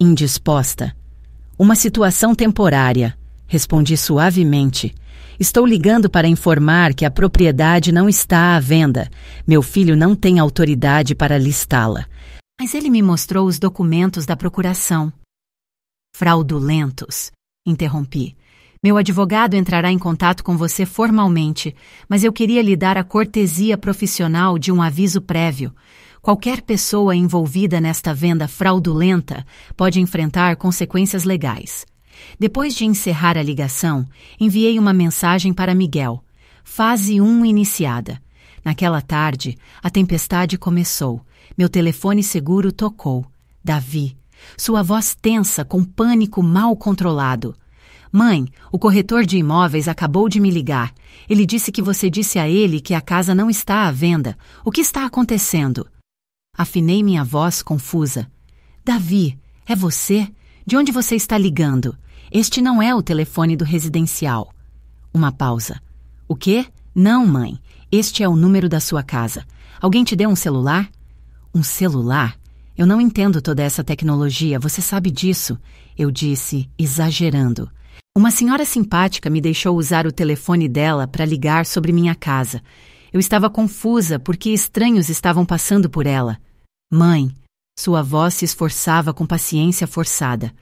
indisposta. Uma situação temporária, respondi suavemente. Estou ligando para informar que a propriedade não está à venda. Meu filho não tem autoridade para listá-la. Mas ele me mostrou os documentos da procuração. Fraudulentos, interrompi. Meu advogado entrará em contato com você formalmente, mas eu queria lhe dar a cortesia profissional de um aviso prévio. Qualquer pessoa envolvida nesta venda fraudulenta pode enfrentar consequências legais. Depois de encerrar a ligação, enviei uma mensagem para Miguel. Fase 1 iniciada. Naquela tarde, a tempestade começou. Meu telefone seguro tocou. Davi. Sua voz tensa, com pânico mal controlado. Mãe, o corretor de imóveis acabou de me ligar. Ele disse que você disse a ele que a casa não está à venda. O que está acontecendo? Afinei minha voz confusa. Davi, é você? De onde você está ligando? Este não é o telefone do residencial. Uma pausa. O quê? Não, mãe. Este é o número da sua casa. Alguém te deu um celular? Um celular? Eu não entendo toda essa tecnologia, você sabe disso. Eu disse, exagerando. Uma senhora simpática me deixou usar o telefone dela para ligar sobre minha casa. Eu estava confusa porque estranhos estavam passando por ela. Mãe, sua voz se esforçava com paciência forçada.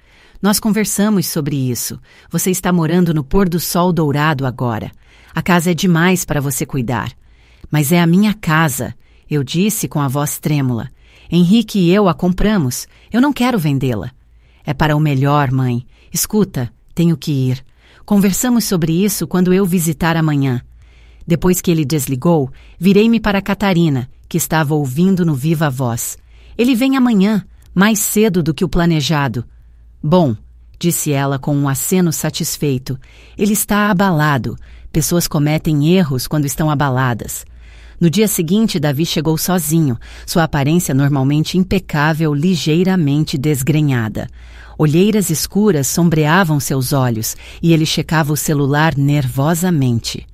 Nós conversamos sobre isso. Você está morando no pôr do sol dourado agora. A casa é demais para você cuidar. Mas é a minha casa, eu disse com a voz trêmula. Henrique e eu a compramos. Eu não quero vendê-la. É para o melhor, mãe. Escuta, tenho que ir. Conversamos sobre isso quando eu visitar amanhã. Depois que ele desligou, virei-me para Catarina, que estava ouvindo no viva voz. Ele vem amanhã, mais cedo do que o planejado. Bom, disse ela com um aceno satisfeito. Ele está abalado. Pessoas cometem erros quando estão abaladas. No dia seguinte, Davi chegou sozinho, sua aparência normalmente impecável, ligeiramente desgrenhada. Olheiras escuras sombreavam seus olhos e ele checava o celular nervosamente.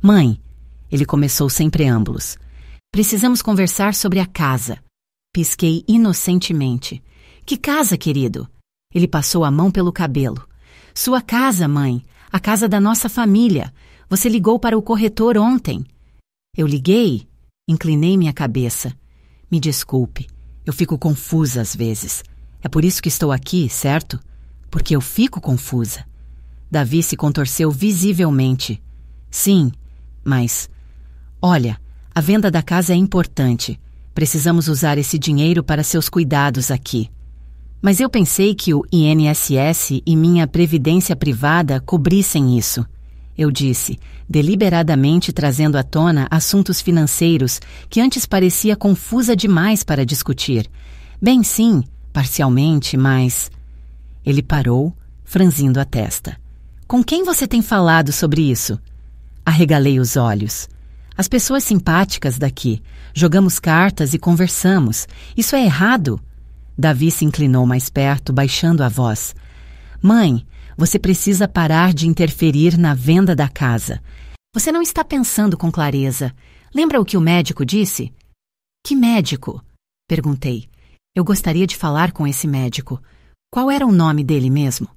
Mãe, ele começou sem preâmbulos. Precisamos conversar sobre a casa. Pisquei inocentemente. Que casa, querido? Ele passou a mão pelo cabelo. Sua casa, mãe. A casa da nossa família. Você ligou para o corretor ontem. Eu liguei? Inclinei minha cabeça. Me desculpe. Eu fico confusa às vezes. É por isso que estou aqui, certo? Porque eu fico confusa. Davi se contorceu visivelmente. Sim, mas... Olha, a venda da casa é importante. Precisamos usar esse dinheiro para seus cuidados aqui. Mas eu pensei que o INSS e minha previdência privada cobrissem isso. Eu disse, deliberadamente trazendo à tona assuntos financeiros que antes parecia confusa demais para discutir. Bem, sim, parcialmente, mas... Ele parou, franzindo a testa. Com quem você tem falado sobre isso? Arregalei os olhos. As pessoas simpáticas daqui. Jogamos cartas e conversamos. Isso é errado? Davi se inclinou mais perto, baixando a voz. Mãe, você precisa parar de interferir na venda da casa. Você não está pensando com clareza. Lembra o que o médico disse? Que médico? Perguntei. Eu gostaria de falar com esse médico. Qual era o nome dele mesmo?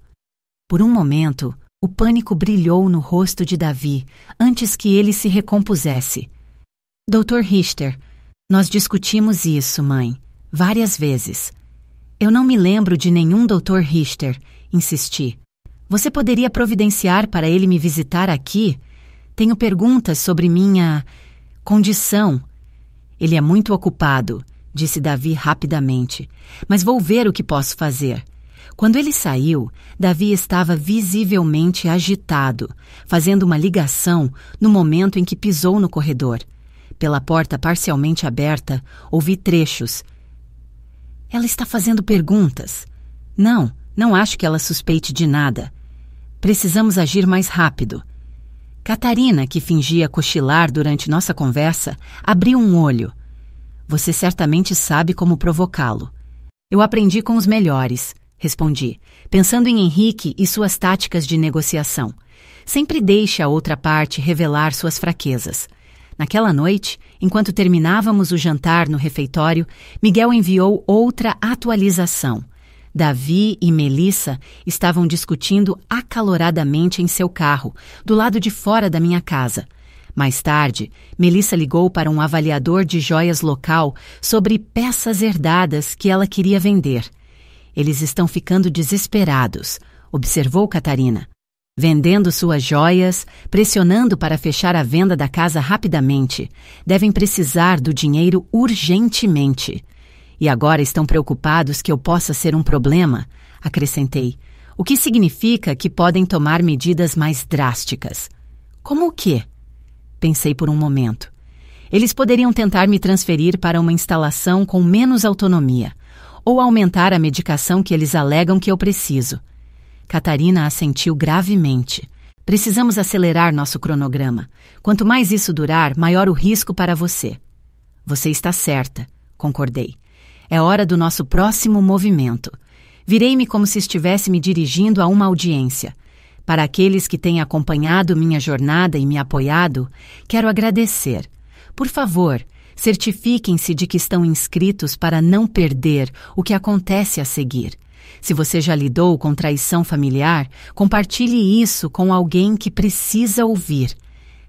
Por um momento, o pânico brilhou no rosto de Davi, antes que ele se recompusesse. Dr. Richter, nós discutimos isso, mãe, várias vezes. Eu não me lembro de nenhum Dr. Richter, insisti. Você poderia providenciar para ele me visitar aqui? Tenho perguntas sobre minha condição. Ele é muito ocupado, disse Davi rapidamente, mas vou ver o que posso fazer. Quando ele saiu, Davi estava visivelmente agitado, fazendo uma ligação no momento em que pisou no corredor. Pela porta parcialmente aberta, ouvi trechos. Ela está fazendo perguntas. Não acho que ela suspeite de nada. Precisamos agir mais rápido. Catarina, que fingia cochilar durante nossa conversa, abriu um olho. Você certamente sabe como provocá-lo. Eu aprendi com os melhores, respondi, pensando em Henrique e suas táticas de negociação. Sempre deixe a outra parte revelar suas fraquezas. Naquela noite, enquanto terminávamos o jantar no refeitório, Miguel enviou outra atualização. Davi e Melissa estavam discutindo acaloradamente em seu carro, do lado de fora da minha casa. Mais tarde, Melissa ligou para um avaliador de joias local sobre peças herdadas que ela queria vender. Eles estão ficando desesperados, observou Catarina. Vendendo suas joias, pressionando para fechar a venda da casa rapidamente. Devem precisar do dinheiro urgentemente. E agora estão preocupados que eu possa ser um problema, acrescentei, o que significa que podem tomar medidas mais drásticas. Como o quê? Pensei por um momento. Eles poderiam tentar me transferir para uma instalação com menos autonomia, ou aumentar a medicação que eles alegam que eu preciso. Catarina assentiu gravemente. Precisamos acelerar nosso cronograma. Quanto mais isso durar, maior o risco para você. Você está certa, concordei. É hora do nosso próximo movimento. Virei-me como se estivesse me dirigindo a uma audiência. Para aqueles que têm acompanhado minha jornada e me apoiado, quero agradecer. Por favor, certifiquem-se de que estão inscritos para não perder o que acontece a seguir. Se você já lidou com traição familiar, compartilhe isso com alguém que precisa ouvir.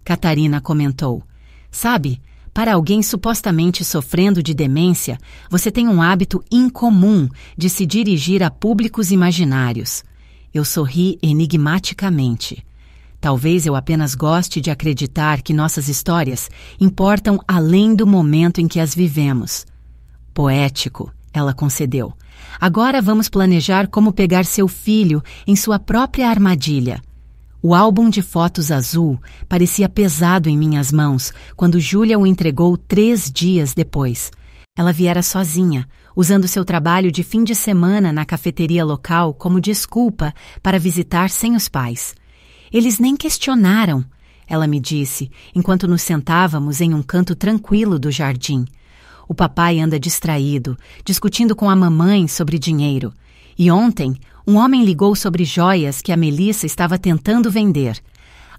Catarina comentou. Sabe, para alguém supostamente sofrendo de demência, você tem um hábito incomum de se dirigir a públicos imaginários. Eu sorri enigmaticamente. Talvez eu apenas goste de acreditar que nossas histórias importam além do momento em que as vivemos. Poético, ela concedeu. Agora vamos planejar como pegar seu filho em sua própria armadilha. O álbum de fotos azul parecia pesado em minhas mãos quando Júlia o entregou 3 dias depois. Ela viera sozinha, usando seu trabalho de fim de semana na cafeteria local como desculpa para visitar sem os pais. Eles nem questionaram, ela me disse, enquanto nos sentávamos em um canto tranquilo do jardim. O papai anda distraído, discutindo com a mamãe sobre dinheiro. E ontem, um homem ligou sobre joias que a Melissa estava tentando vender.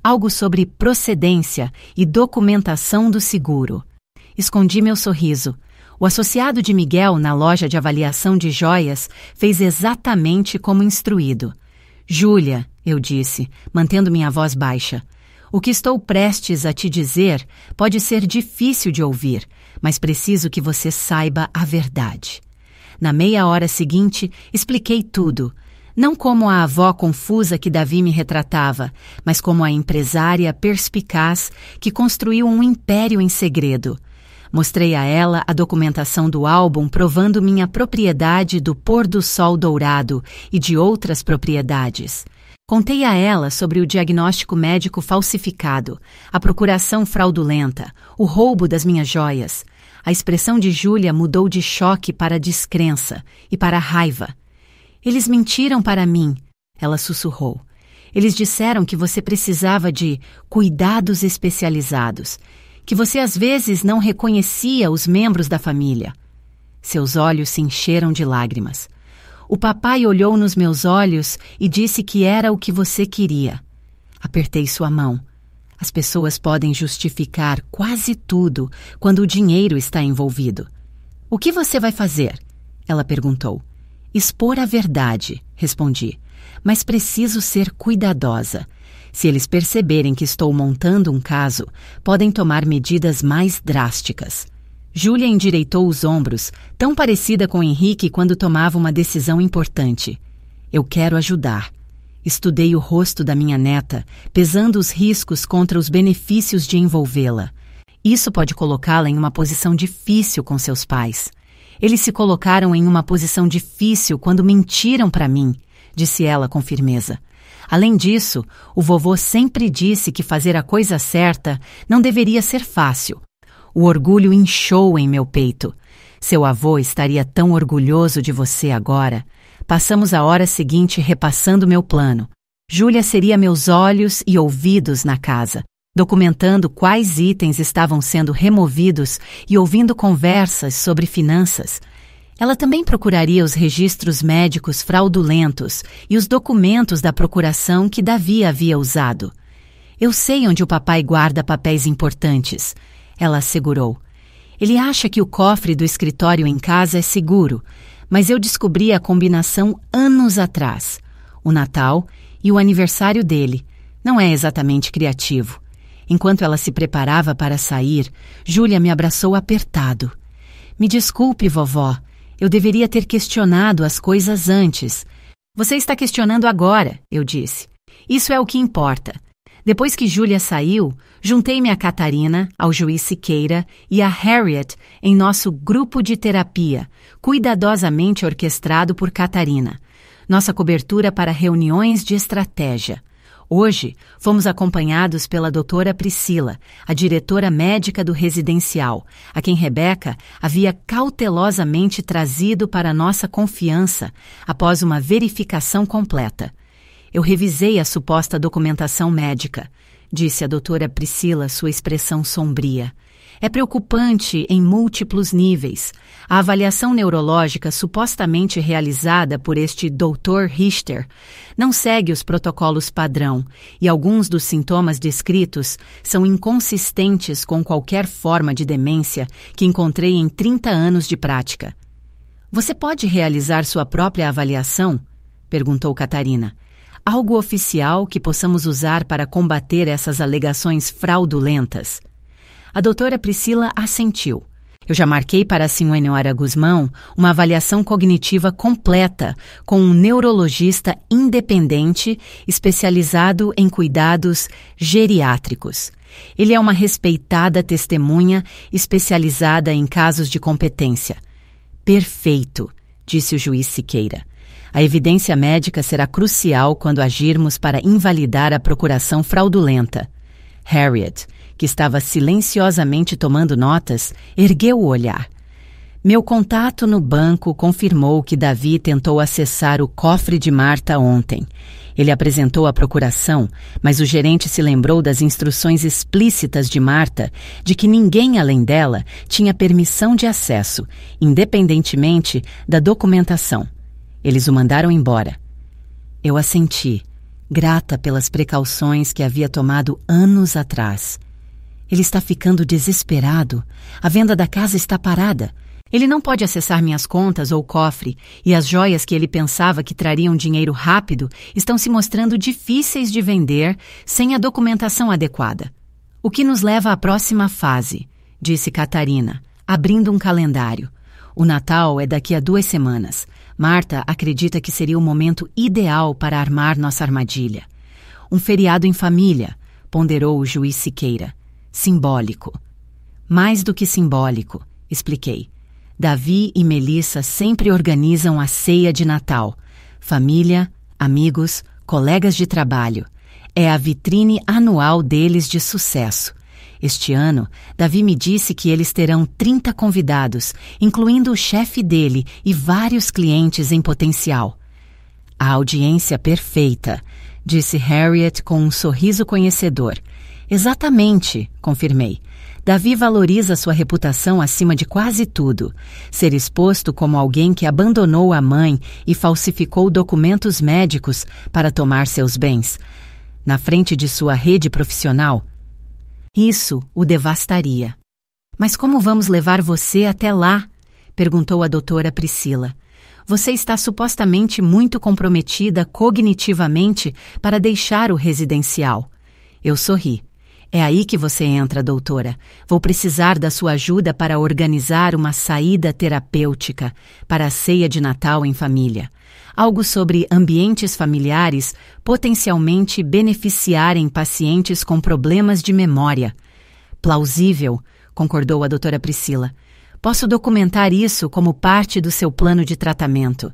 Algo sobre procedência e documentação do seguro. Escondi meu sorriso. O associado de Miguel na loja de avaliação de joias fez exatamente como instruído. Júlia, eu disse, mantendo minha voz baixa, o que estou prestes a te dizer pode ser difícil de ouvir, mas preciso que você saiba a verdade. Na meia hora seguinte, expliquei tudo, não como a avó confusa que Davi me retratava, mas como a empresária perspicaz que construiu um império em segredo. Mostrei a ela a documentação do álbum provando minha propriedade do pôr do sol dourado e de outras propriedades. Contei a ela sobre o diagnóstico médico falsificado, a procuração fraudulenta, o roubo das minhas joias. A expressão de Júlia mudou de choque para descrença e para raiva. Eles mentiram para mim, ela sussurrou. Eles disseram que você precisava de cuidados especializados, que você às vezes não reconhecia os membros da família. Seus olhos se encheram de lágrimas. O papai olhou nos meus olhos e disse que era o que você queria. Apertei sua mão. As pessoas podem justificar quase tudo quando o dinheiro está envolvido. O que você vai fazer? Ela perguntou. Expor a verdade, respondi. Mas preciso ser cuidadosa. Se eles perceberem que estou montando um caso, podem tomar medidas mais drásticas. Júlia endireitou os ombros, tão parecida com Henrique quando tomava uma decisão importante. Eu quero ajudar. Estudei o rosto da minha neta, pesando os riscos contra os benefícios de envolvê-la. Isso pode colocá-la em uma posição difícil com seus pais. Eles se colocaram em uma posição difícil quando mentiram para mim, disse ela com firmeza. Além disso, o vovô sempre disse que fazer a coisa certa não deveria ser fácil. O orgulho inchou em meu peito. Seu avô estaria tão orgulhoso de você agora. Passamos a hora seguinte repassando meu plano. Júlia seria meus olhos e ouvidos na casa, documentando quais itens estavam sendo removidos e ouvindo conversas sobre finanças. Ela também procuraria os registros médicos fraudulentos e os documentos da procuração que Davi havia usado. Eu sei onde o papai guarda papéis importantes, ela assegurou. Ele acha que o cofre do escritório em casa é seguro, mas eu descobri a combinação anos atrás. O Natal e o aniversário dele. Não é exatamente criativo. Enquanto ela se preparava para sair, Júlia me abraçou apertado. Me desculpe, vovó. Eu deveria ter questionado as coisas antes. Você está questionando agora, eu disse. Isso é o que importa. Depois que Júlia saiu, juntei-me a Catarina, ao juiz Siqueira e a Harriet em nosso grupo de terapia, cuidadosamente orquestrado por Catarina. Nossa cobertura para reuniões de estratégia. Hoje, fomos acompanhados pela doutora Priscila, a diretora médica do residencial, a quem Rebeca havia cautelosamente trazido para nossa confiança após uma verificação completa. Eu revisei a suposta documentação médica, disse a doutora Priscila, sua expressão sombria. É preocupante em múltiplos níveis. A avaliação neurológica supostamente realizada por este Dr. Richter não segue os protocolos padrão e alguns dos sintomas descritos são inconsistentes com qualquer forma de demência que encontrei em 30 anos de prática. Você pode realizar sua própria avaliação? Perguntou Catarina. Algo oficial que possamos usar para combater essas alegações fraudulentas? A doutora Priscila assentiu. Eu já marquei para a senhora Guzmão uma avaliação cognitiva completa com um neurologista independente especializado em cuidados geriátricos. Ele é uma respeitada testemunha especializada em casos de competência. Perfeito, disse o juiz Siqueira. A evidência médica será crucial quando agirmos para invalidar a procuração fraudulenta. Harriet, que estava silenciosamente tomando notas, ergueu o olhar. Meu contato no banco confirmou que Davi tentou acessar o cofre de Marta ontem. Ele apresentou a procuração, mas o gerente se lembrou das instruções explícitas de Marta de que ninguém além dela tinha permissão de acesso, independentemente da documentação. Eles o mandaram embora. Eu assenti, grata pelas precauções que havia tomado anos atrás. Ele está ficando desesperado. A venda da casa está parada. Ele não pode acessar minhas contas ou cofre, e as joias que ele pensava que trariam dinheiro rápido estão se mostrando difíceis de vender sem a documentação adequada. O que nos leva à próxima fase, disse Catarina, abrindo um calendário. O Natal é daqui a 2 semanas. Marta acredita que seria o momento ideal para armar nossa armadilha. Um feriado em família, ponderou o juiz Siqueira. Simbólico. Mais do que simbólico, expliquei. Davi e Melissa sempre organizam a ceia de Natal. Família, amigos, colegas de trabalho. É a vitrine anual deles de sucesso. Este ano, Davi me disse que eles terão 30 convidados, incluindo o chefe dele e vários clientes em potencial. A audiência perfeita, disse Harriet com um sorriso conhecedor. Exatamente, confirmei. Davi valoriza sua reputação acima de quase tudo. Ser exposto como alguém que abandonou a mãe e falsificou documentos médicos para tomar seus bens. Na frente de sua rede profissional, isso o devastaria. Mas como vamos levar você até lá? Perguntou a doutora Priscila. Você está supostamente muito comprometida cognitivamente para deixar o residencial. Eu sorri. É aí que você entra, doutora. Vou precisar da sua ajuda para organizar uma saída terapêutica para a ceia de Natal em família. Algo sobre ambientes familiares potencialmente beneficiarem pacientes com problemas de memória. Plausível, concordou a doutora Priscila. Posso documentar isso como parte do seu plano de tratamento.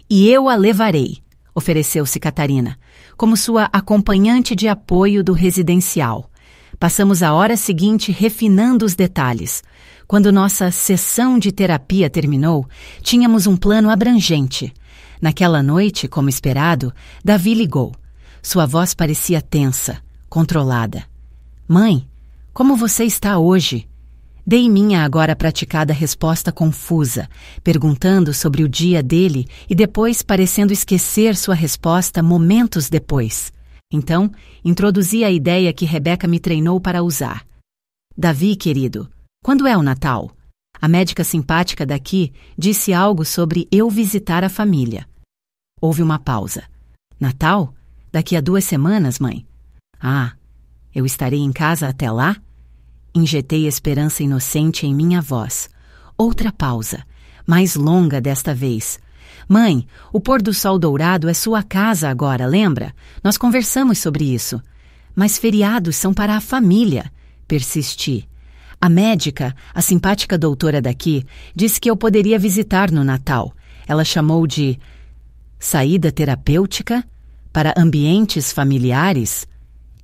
E eu a levarei, ofereceu-se Catarina, como sua acompanhante de apoio do residencial. Passamos a hora seguinte refinando os detalhes. Quando nossa sessão de terapia terminou, tínhamos um plano abrangente. Naquela noite, como esperado, Davi ligou. Sua voz parecia tensa, controlada. Mãe, como você está hoje? Dei minha agora praticada resposta confusa, perguntando sobre o dia dele e depois parecendo esquecer sua resposta momentos depois. Então, introduzi a ideia que Rebeca me treinou para usar. Davi, querido, quando é o Natal? A médica simpática daqui disse algo sobre eu visitar a família. Houve uma pausa. Natal? Daqui a 2 semanas, mãe? Ah, eu estarei em casa até lá? Injetei esperança inocente em minha voz. Outra pausa, mais longa desta vez. Mãe, o pôr do sol dourado é sua casa agora, lembra? Nós conversamos sobre isso. Mas feriados são para a família, persisti. A médica, a simpática doutora daqui, disse que eu poderia visitar no Natal. Ela chamou de saída terapêutica para ambientes familiares.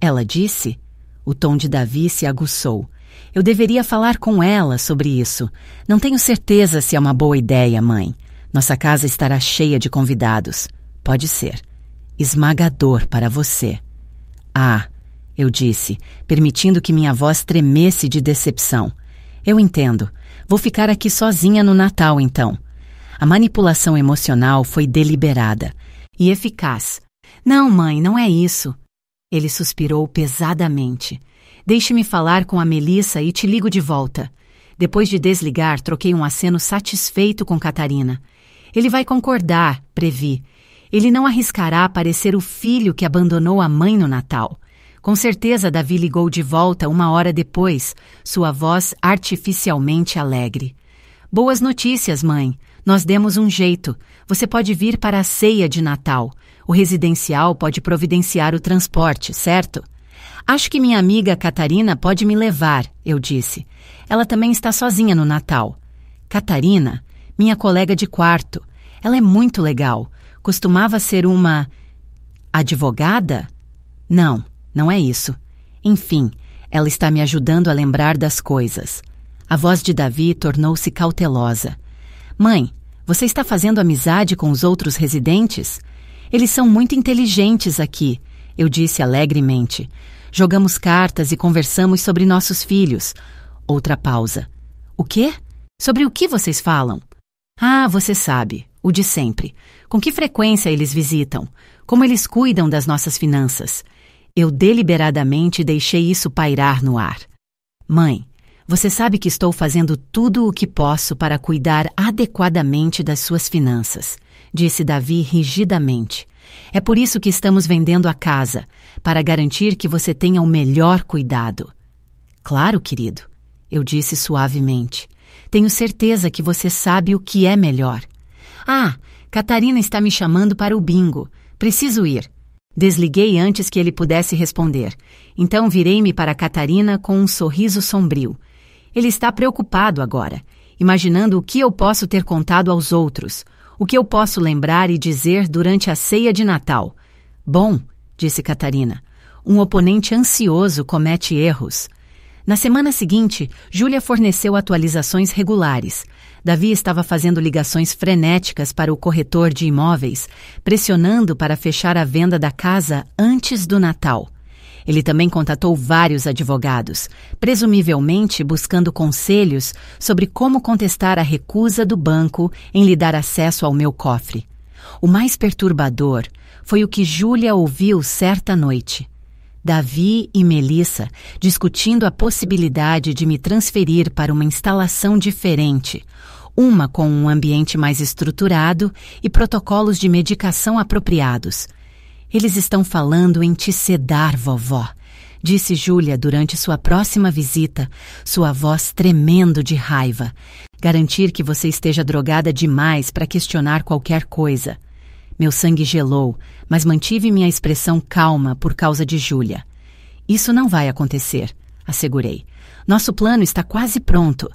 Ela disse. O tom de Davi se aguçou. Eu deveria falar com ela sobre isso. Não tenho certeza se é uma boa ideia, mãe. Nossa casa estará cheia de convidados. Pode ser. Esmagador para você. Ah, eu disse, permitindo que minha voz tremesse de decepção. Eu entendo. Vou ficar aqui sozinha no Natal, então. A manipulação emocional foi deliberada e eficaz. Não, mãe, não é isso. Ele suspirou pesadamente. Deixe-me falar com a Melissa e te ligo de volta. Depois de desligar, troquei um aceno satisfeito com Catarina. Ele vai concordar, previ. Ele não arriscará parecer o filho que abandonou a mãe no Natal. Com certeza, Davi ligou de volta 1 hora depois, sua voz artificialmente alegre. Boas notícias, mãe. Nós demos um jeito. Você pode vir para a ceia de Natal. O residencial pode providenciar o transporte, certo? Acho que minha amiga Catarina pode me levar, eu disse. Ela também está sozinha no Natal. Catarina, minha colega de quarto. Ela é muito legal. Costumava ser uma advogada? Não, não é isso. Enfim, ela está me ajudando a lembrar das coisas. A voz de Davi tornou-se cautelosa. Mãe, você está fazendo amizade com os outros residentes? Eles são muito inteligentes aqui, eu disse alegremente. Jogamos cartas e conversamos sobre nossos filhos. Outra pausa. O quê? Sobre o que vocês falam? Ah, você sabe, o de sempre. Com que frequência eles visitam? Como eles cuidam das nossas finanças? Eu deliberadamente deixei isso pairar no ar. Mãe, você sabe que estou fazendo tudo o que posso para cuidar adequadamente das suas finanças, disse Davi rigidamente. É por isso que estamos vendendo a casa, para garantir que você tenha o melhor cuidado. Claro, querido, eu disse suavemente. Tenho certeza que você sabe o que é melhor. Ah, Catarina está me chamando para o bingo. Preciso ir. Desliguei antes que ele pudesse responder. Então virei-me para Catarina com um sorriso sombrio. Ele está preocupado agora, imaginando o que eu posso ter contado aos outros, o que eu posso lembrar e dizer durante a ceia de Natal. Bom, disse Catarina, um oponente ansioso comete erros. Na semana seguinte, Júlia forneceu atualizações regulares. Davi estava fazendo ligações frenéticas para o corretor de imóveis, pressionando para fechar a venda da casa antes do Natal. Ele também contatou vários advogados, presumivelmente buscando conselhos sobre como contestar a recusa do banco em lhe dar acesso ao meu cofre. O mais perturbador foi o que Júlia ouviu certa noite. Davi e Melissa discutindo a possibilidade de me transferir para uma instalação diferente, uma com um ambiente mais estruturado e protocolos de medicação apropriados. Eles estão falando em te sedar, vovó, disse Júlia durante sua próxima visita, sua voz tremendo de raiva. Garantir que você esteja drogada demais para questionar qualquer coisa. Meu sangue gelou, mas mantive minha expressão calma por causa de Júlia. Isso não vai acontecer, assegurei. Nosso plano está quase pronto.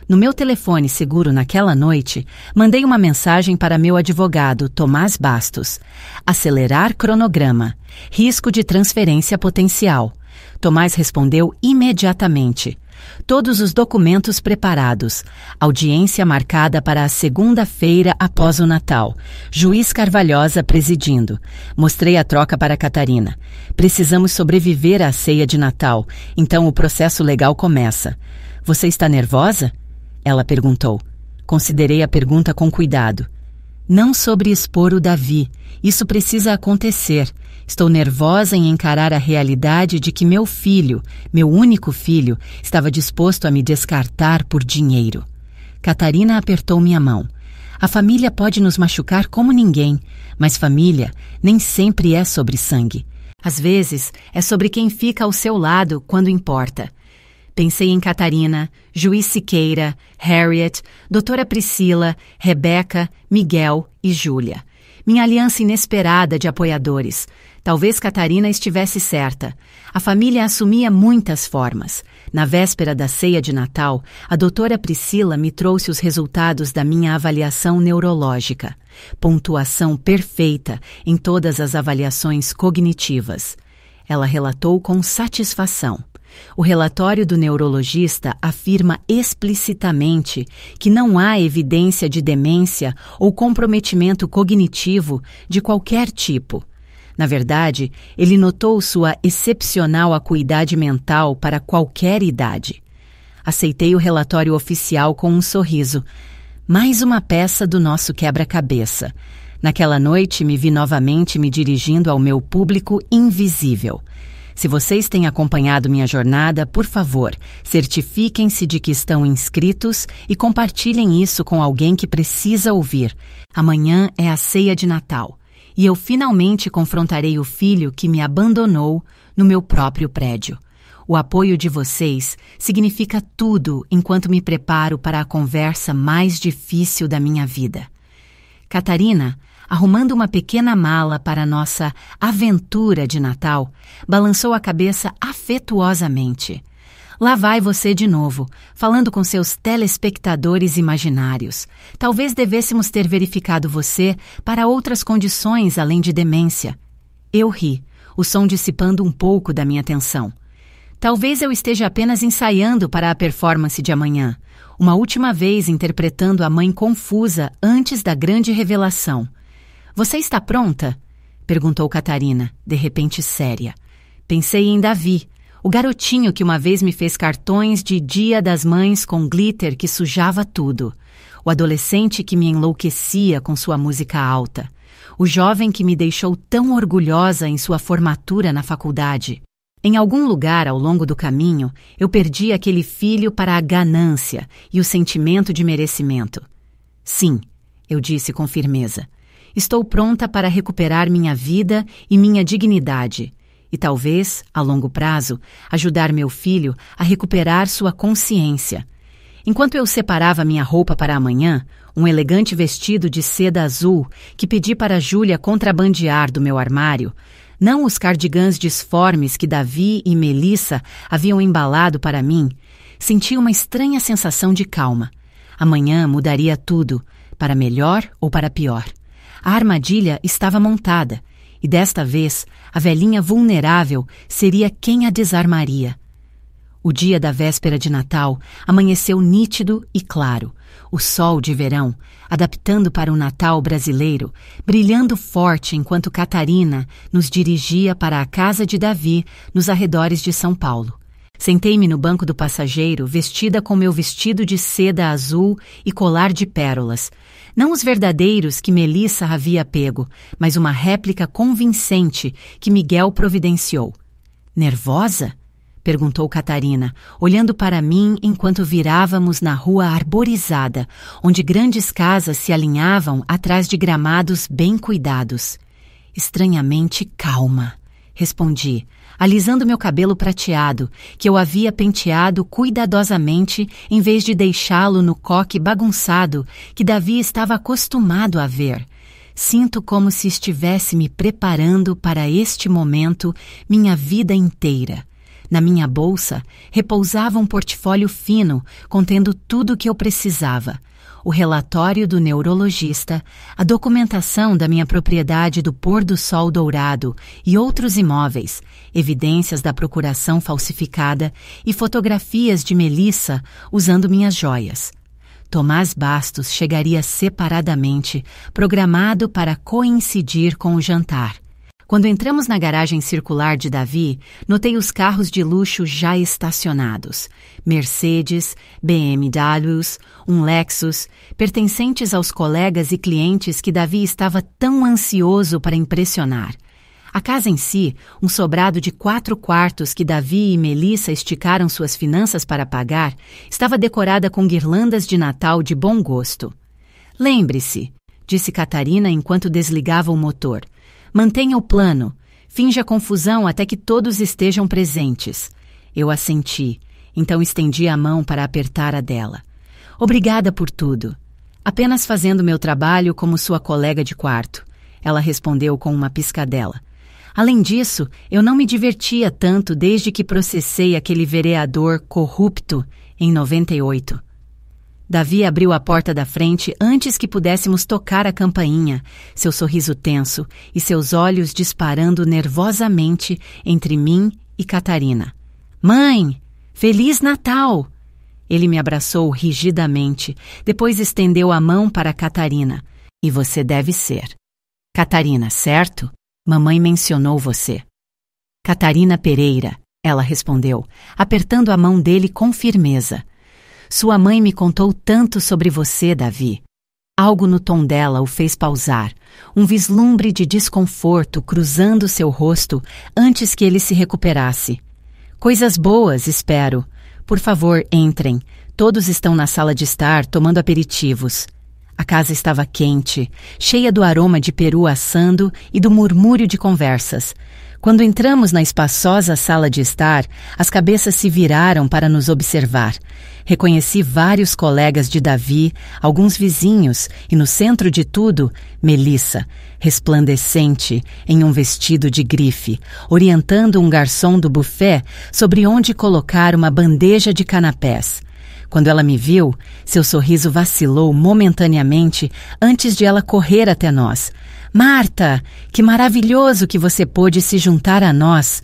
No meu telefone seguro naquela noite, mandei uma mensagem para meu advogado, Tomás Bastos. Acelerar cronograma. Risco de transferência potencial. Tomás respondeu imediatamente. Todos os documentos preparados. Audiência marcada para a segunda-feira após o Natal. Juiz Carvalhosa presidindo. Mostrei a troca para Catarina. Precisamos sobreviver à ceia de Natal, então o processo legal começa. Você está nervosa? Ela perguntou. Considerei a pergunta com cuidado. Não sobre expor o Davi. Isso precisa acontecer. Estou nervosa em encarar a realidade de que meu filho, meu único filho, estava disposto a me descartar por dinheiro. Catarina apertou minha mão. A família pode nos machucar como ninguém, mas família nem sempre é sobre sangue. Às vezes, é sobre quem fica ao seu lado quando importa. Pensei em Catarina, Juiz Siqueira, Harriet, Doutora Priscila, Rebeca, Miguel e Júlia. Minha aliança inesperada de apoiadores. Talvez Catarina estivesse certa. A família assumia muitas formas. Na véspera da ceia de Natal, a doutora Priscila me trouxe os resultados da minha avaliação neurológica. Pontuação perfeita em todas as avaliações cognitivas. Ela relatou com satisfação. O relatório do neurologista afirma explicitamente que não há evidência de demência ou comprometimento cognitivo de qualquer tipo. Na verdade, ele notou sua excepcional acuidade mental para qualquer idade. Aceitei o relatório oficial com um sorriso. Mais uma peça do nosso quebra-cabeça. Naquela noite, me vi novamente me dirigindo ao meu público invisível. Se vocês têm acompanhado minha jornada, por favor, certifiquem-se de que estão inscritos e compartilhem isso com alguém que precisa ouvir. Amanhã é a ceia de Natal e eu finalmente confrontarei o filho que me abandonou no meu próprio prédio. O apoio de vocês significa tudo enquanto me preparo para a conversa mais difícil da minha vida. Catarina, arrumando uma pequena mala para nossa aventura de Natal, balançou a cabeça afetuosamente. Lá vai você de novo, falando com seus telespectadores imaginários. Talvez devêssemos ter verificado você para outras condições além de demência. Eu ri, o som dissipando um pouco da minha atenção. Talvez eu esteja apenas ensaiando para a performance de amanhã, uma última vez interpretando a mãe confusa antes da grande revelação. Você está pronta? Perguntou Catarina, de repente séria. Pensei em Davi, o garotinho que uma vez me fez cartões de Dia das Mães com glitter que sujava tudo. O adolescente que me enlouquecia com sua música alta. O jovem que me deixou tão orgulhosa em sua formatura na faculdade. Em algum lugar ao longo do caminho, eu perdi aquele filho para a ganância e o sentimento de merecimento. Sim, eu disse com firmeza. Estou pronta para recuperar minha vida e minha dignidade. E talvez, a longo prazo, ajudar meu filho a recuperar sua consciência. Enquanto eu separava minha roupa para amanhã, um elegante vestido de seda azul que pedi para Júlia contrabandear do meu armário, não os cardigãs disformes que Davi e Melissa haviam embalado para mim, senti uma estranha sensação de calma. Amanhã mudaria tudo, para melhor ou para pior. A armadilha estava montada, e desta vez a velhinha vulnerável seria quem a desarmaria. O dia da véspera de Natal amanheceu nítido e claro, o sol de verão, adaptando para o Natal brasileiro, brilhando forte enquanto Catarina nos dirigia para a casa de Davi, nos arredores de São Paulo. Sentei-me no banco do passageiro, vestida com meu vestido de seda azul e colar de pérolas. Não os verdadeiros que Melissa havia pego, mas uma réplica convincente que Miguel providenciou. Nervosa? Perguntou Catarina, olhando para mim enquanto virávamos na rua arborizada, onde grandes casas se alinhavam atrás de gramados bem cuidados. Estranhamente calma, respondi, alisando meu cabelo prateado, que eu havia penteado cuidadosamente em vez de deixá-lo no coque bagunçado que Davi estava acostumado a ver. Sinto como se estivesse me preparando para este momento minha vida inteira. Na minha bolsa repousava um portfólio fino contendo tudo o que eu precisava: o relatório do neurologista, a documentação da minha propriedade do Pôr do Sol Dourado e outros imóveis, evidências da procuração falsificada e fotografias de Melissa usando minhas joias. Tomás Bastos chegaria separadamente, programado para coincidir com o jantar. Quando entramos na garagem circular de Davi, notei os carros de luxo já estacionados. Mercedes, BMWs, um Lexus, pertencentes aos colegas e clientes que Davi estava tão ansioso para impressionar. A casa em si, um sobrado de 4 quartos que Davi e Melissa esticaram suas finanças para pagar, estava decorada com guirlandas de Natal de bom gosto. "Lembre-se", disse Catarina enquanto desligava o motor. "Mantenha o plano. Finja confusão até que todos estejam presentes." Eu assenti, então estendi a mão para apertar a dela. "Obrigada por tudo. Apenas fazendo meu trabalho como sua colega de quarto." Ela respondeu com uma piscadela. "Além disso, eu não me divertia tanto desde que processei aquele vereador corrupto em 98. Davi abriu a porta da frente antes que pudéssemos tocar a campainha, seu sorriso tenso e seus olhos disparando nervosamente entre mim e Catarina. "Mãe, Feliz Natal!" Ele me abraçou rigidamente, depois estendeu a mão para Catarina. "E você deve ser Catarina, certo? Mamãe mencionou você." "Catarina Pereira", ela respondeu, apertando a mão dele com firmeza. "Sua mãe me contou tanto sobre você, Davi." Algo no tom dela o fez pausar, um vislumbre de desconforto cruzando seu rosto antes que ele se recuperasse. "Coisas boas, espero. Por favor, entrem. Todos estão na sala de estar tomando aperitivos." A casa estava quente, cheia do aroma de peru assando e do murmúrio de conversas. Quando entramos na espaçosa sala de estar, as cabeças se viraram para nos observar. Reconheci vários colegas de Davi, alguns vizinhos e, no centro de tudo, Melissa, resplandecente em um vestido de grife, orientando um garçom do buffet sobre onde colocar uma bandeja de canapés. Quando ela me viu, seu sorriso vacilou momentaneamente antes de ela correr até nós. "Marta, que maravilhoso que você pôde se juntar a nós."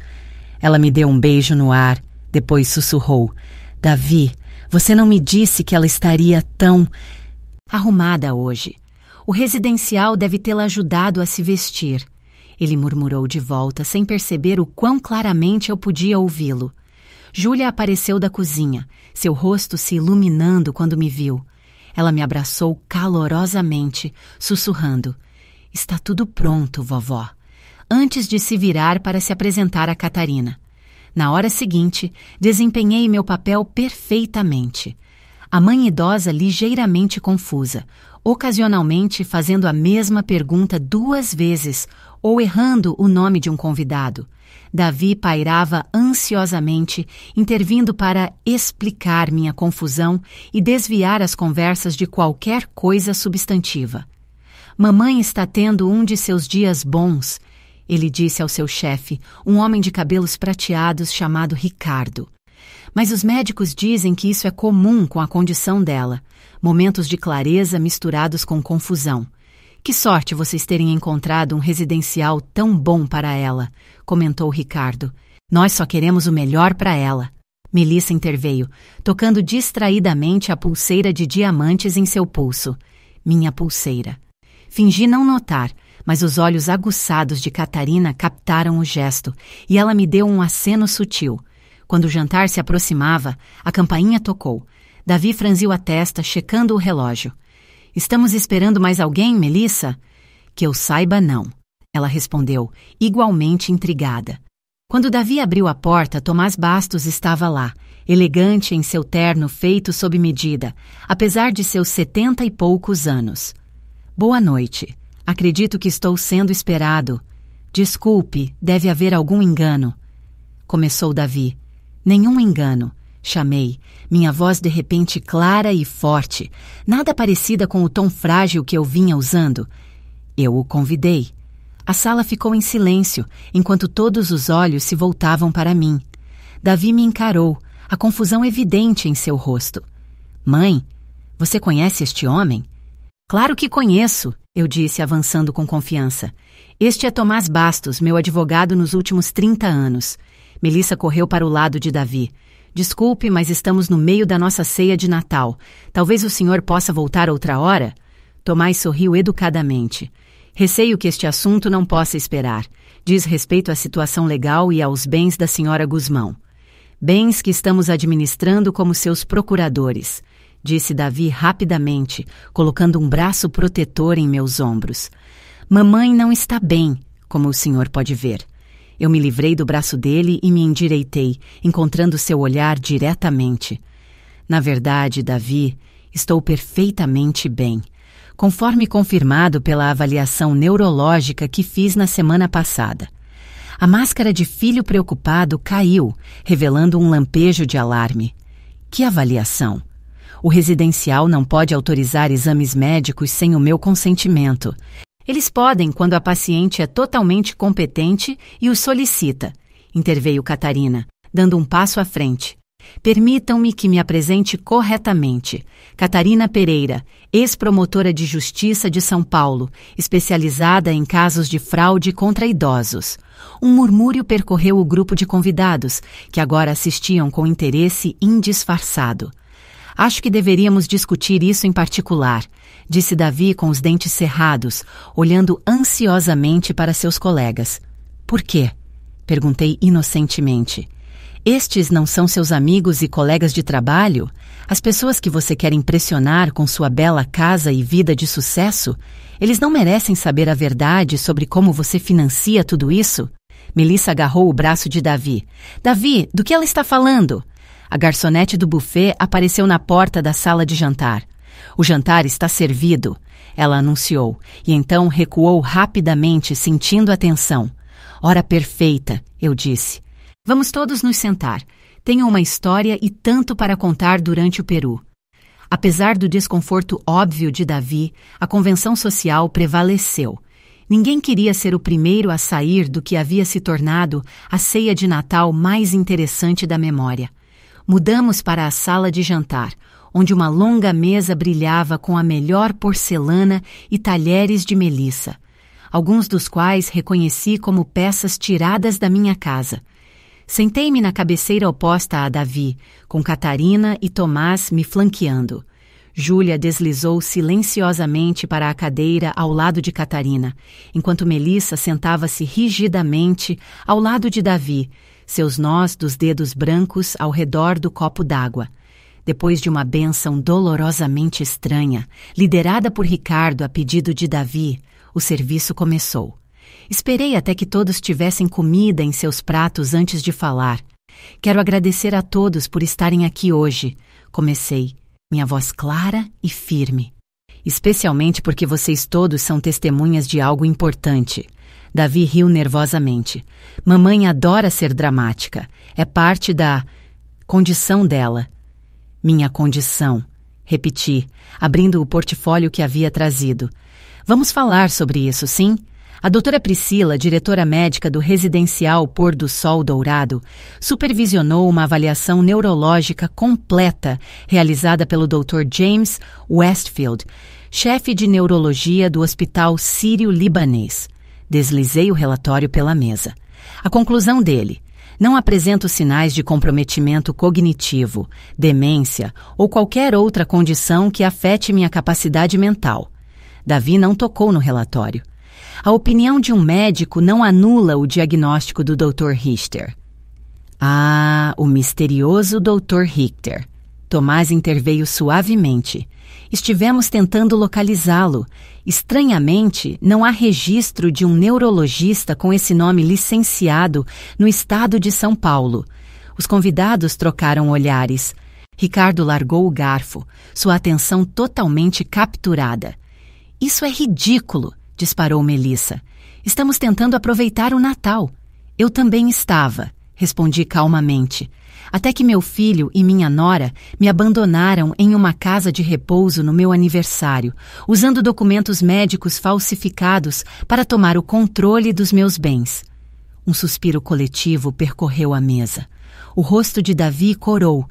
Ela me deu um beijo no ar, depois sussurrou: "Davi, você não me disse que ela estaria tão arrumada hoje. O residencial deve tê-la ajudado a se vestir." Ele murmurou de volta, sem perceber o quão claramente eu podia ouvi-lo. Júlia apareceu da cozinha, seu rosto se iluminando quando me viu. Ela me abraçou calorosamente, sussurrando: "Está tudo pronto, vovó." Antes de se virar para se apresentar a Catarina. Na hora seguinte, desempenhei meu papel perfeitamente. A mãe idosa ligeiramente confusa, ocasionalmente fazendo a mesma pergunta 2 vezes ou errando o nome de um convidado. Davi pairava ansiosamente, intervindo para explicar minha confusão e desviar as conversas de qualquer coisa substantiva. "Mamãe está tendo um de seus dias bons", ele disse ao seu chefe, um homem de cabelos prateados chamado Ricardo. "Mas os médicos dizem que isso é comum com a condição dela. Momentos de clareza misturados com confusão. Que sorte vocês terem encontrado um residencial tão bom para ela", comentou Ricardo. "Nós só queremos o melhor para ela." Melissa interveio, tocando distraidamente a pulseira de diamantes em seu pulso. Minha pulseira. Fingi não notar, mas os olhos aguçados de Catarina captaram o gesto, e ela me deu um aceno sutil. Quando o jantar se aproximava, a campainha tocou. Davi franziu a testa, checando o relógio. "Estamos esperando mais alguém, Melissa?" "Que eu saiba, não." Ela respondeu, igualmente intrigada. Quando Davi abriu a porta, Tomás Bastos estava lá, elegante em seu terno feito sob medida, apesar de seus 70 e poucos anos. "Boa noite. Acredito que estou sendo esperado." "Desculpe, deve haver algum engano." Começou Davi. "Nenhum engano." Chamei, minha voz de repente clara e forte, nada parecida com o tom frágil que eu vinha usando. Eu o convidei. A sala ficou em silêncio, enquanto todos os olhos se voltavam para mim. Davi me encarou, a confusão evidente em seu rosto. Mãe, você conhece este homem? Claro que conheço, eu disse, avançando com confiança. Este é Tomás Bastos, meu advogado nos últimos 30 anos. Melissa correu para o lado de Davi. Desculpe, mas estamos no meio da nossa ceia de Natal. Talvez o senhor possa voltar outra hora? Tomás sorriu educadamente. Receio que este assunto não possa esperar. Diz respeito à situação legal e aos bens da senhora Guzmão. Bens que estamos administrando como seus procuradores, disse Davi rapidamente, colocando um braço protetor em meus ombros. Mamãe não está bem, como o senhor pode ver. Eu me livrei do braço dele e me endireitei, encontrando seu olhar diretamente. Na verdade, Davi, estou perfeitamente bem, conforme confirmado pela avaliação neurológica que fiz na semana passada. A máscara de filho preocupado caiu, revelando um lampejo de alarme. Que avaliação? O residencial não pode autorizar exames médicos sem o meu consentimento. Eles podem quando a paciente é totalmente competente e os solicita, interveio Catarina, dando um passo à frente. Permitam-me que me apresente corretamente. Catarina Pereira, ex-promotora de Justiça de São Paulo, especializada em casos de fraude contra idosos. Um murmúrio percorreu o grupo de convidados, que agora assistiam com interesse indisfarçado. Acho que deveríamos discutir isso em particular, disse Davi com os dentes cerrados, olhando ansiosamente para seus colegas. Por quê? Perguntei inocentemente. Estes não são seus amigos e colegas de trabalho? As pessoas que você quer impressionar com sua bela casa e vida de sucesso? Eles não merecem saber a verdade sobre como você financia tudo isso? Melissa agarrou o braço de Davi. Davi, do que ela está falando? A garçonete do buffet apareceu na porta da sala de jantar. O jantar está servido, ela anunciou, e então recuou rapidamente, sentindo a tensão. Hora perfeita, eu disse. Vamos todos nos sentar. Tenho uma história e tanto para contar durante o Peru. Apesar do desconforto óbvio de Davi, a convenção social prevaleceu. Ninguém queria ser o primeiro a sair do que havia se tornado a ceia de Natal mais interessante da memória. Mudamos para a sala de jantar, onde uma longa mesa brilhava com a melhor porcelana e talheres de Melissa, alguns dos quais reconheci como peças tiradas da minha casa. Sentei-me na cabeceira oposta a Davi, com Catarina e Tomás me flanqueando. Júlia deslizou silenciosamente para a cadeira ao lado de Catarina, enquanto Melissa sentava-se rigidamente ao lado de Davi, seus nós dos dedos brancos ao redor do copo d'água. Depois de uma bênção dolorosamente estranha, liderada por Ricardo a pedido de Davi, o serviço começou. Esperei até que todos tivessem comida em seus pratos antes de falar. Quero agradecer a todos por estarem aqui hoje, comecei, minha voz clara e firme. Especialmente porque vocês todos são testemunhas de algo importante. Davi riu nervosamente. Mamãe adora ser dramática. É parte da condição dela. Minha condição, repeti, abrindo o portfólio que havia trazido. Vamos falar sobre isso, sim? A doutora Priscila, diretora médica do Residencial Pôr do Sol Dourado, supervisionou uma avaliação neurológica completa realizada pelo Dr. James Westfield, chefe de neurologia do Hospital Sírio-Libanês. Deslizei o relatório pela mesa. A conclusão dele: não apresento sinais de comprometimento cognitivo, demência ou qualquer outra condição que afete minha capacidade mental. Davi não tocou no relatório. A opinião de um médico não anula o diagnóstico do Dr. Richter. Ah, o misterioso Dr. Richter. Tomás interveio suavemente. Estivemos tentando localizá-lo. Estranhamente, não há registro de um neurologista com esse nome licenciado no estado de São Paulo. Os convidados trocaram olhares. Ricardo largou o garfo, sua atenção totalmente capturada. Isso é ridículo, disparou Melissa. Estamos tentando aproveitar o Natal. Eu também estava, respondi calmamente. Até que meu filho e minha nora me abandonaram em uma casa de repouso no meu aniversário, usando documentos médicos falsificados para tomar o controle dos meus bens. Um suspiro coletivo percorreu a mesa. O rosto de Davi corou.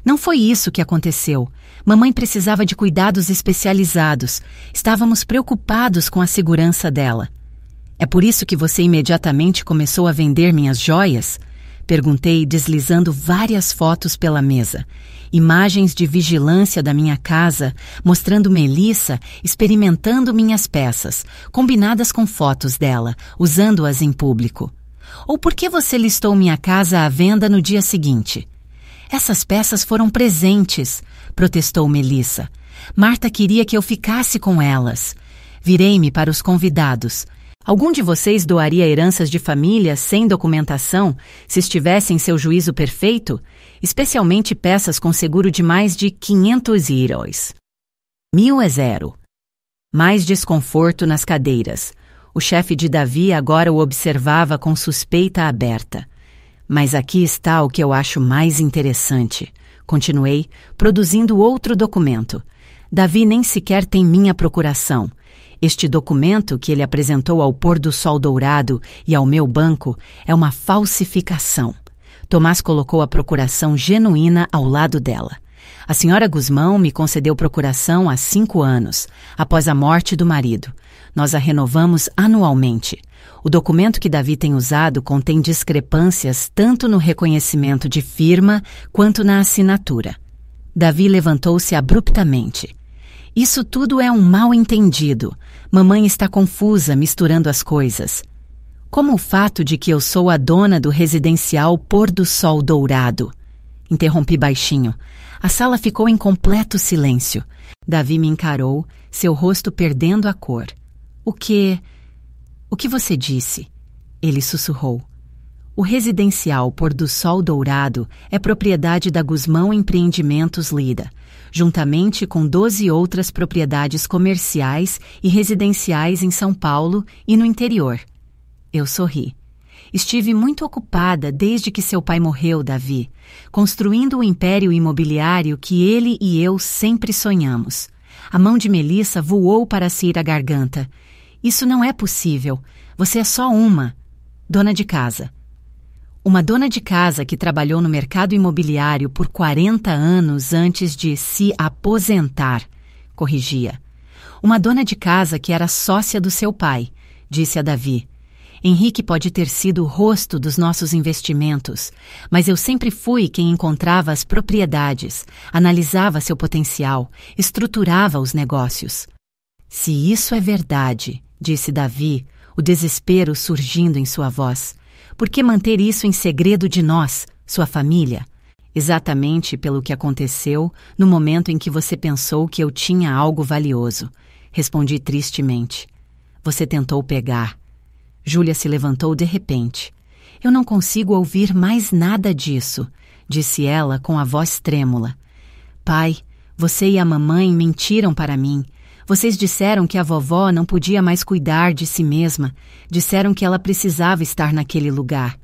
Não foi isso que aconteceu. Mamãe precisava de cuidados especializados. Estávamos preocupados com a segurança dela. É por isso que você imediatamente começou a vender minhas joias? Perguntei, deslizando várias fotos pela mesa. Imagens de vigilância da minha casa, mostrando Melissa experimentando minhas peças, combinadas com fotos dela, usando-as em público. Ou por que você listou minha casa à venda no dia seguinte? Essas peças foram presentes, protestou Melissa. Marta queria que eu ficasse com elas. Virei-me para os convidados. Algum de vocês doaria heranças de família sem documentação se estivesse em seu juízo perfeito? Especialmente peças com seguro de mais de 500 euros. 1000 é zero. Mais desconforto nas cadeiras. O chefe de Davi agora o observava com suspeita aberta. Mas aqui está o que eu acho mais interessante. Continuei, produzindo outro documento. Davi nem sequer tem minha procuração. Este documento que ele apresentou ao pôr do sol dourado e ao meu banco é uma falsificação. Tomás colocou a procuração genuína ao lado dela. A senhora Guzmão me concedeu procuração há 5 anos, após a morte do marido. Nós a renovamos anualmente. O documento que Davi tem usado contém discrepâncias tanto no reconhecimento de firma quanto na assinatura. Davi levantou-se abruptamente. Isso tudo é um mal-entendido. Mamãe está confusa misturando as coisas. Como o fato de que eu sou a dona do residencial Pôr do Sol Dourado. Interrompi baixinho. A sala ficou em completo silêncio. Davi me encarou, seu rosto perdendo a cor. O que você disse? Ele sussurrou. O residencial Pôr do Sol Dourado é propriedade da Guzmão Empreendimentos Lida, juntamente com 12 outras propriedades comerciais e residenciais em São Paulo e no interior. Eu sorri. Estive muito ocupada desde que seu pai morreu, Davi, construindo o império imobiliário que ele e eu sempre sonhamos. A mão de Melissa voou para se ir à garganta. Isso não é possível. Você é só uma dona de casa. Uma dona de casa que trabalhou no mercado imobiliário por 40 anos antes de se aposentar, corrigia. Uma dona de casa que era sócia do seu pai, disse a Davi. Henrique pode ter sido o rosto dos nossos investimentos, mas eu sempre fui quem encontrava as propriedades, analisava seu potencial, estruturava os negócios. Se isso é verdade, disse Davi, o desespero surgindo em sua voz, por que manter isso em segredo de nós, sua família? Exatamente pelo que aconteceu no momento em que você pensou que eu tinha algo valioso, respondi tristemente. Você tentou pegar. Júlia se levantou de repente. Eu não consigo ouvir mais nada disso, disse ela com a voz trêmula. Pai, você e a mamãe mentiram para mim. Vocês disseram que a vovó não podia mais cuidar de si mesma. Disseram que ela precisava estar naquele lugar.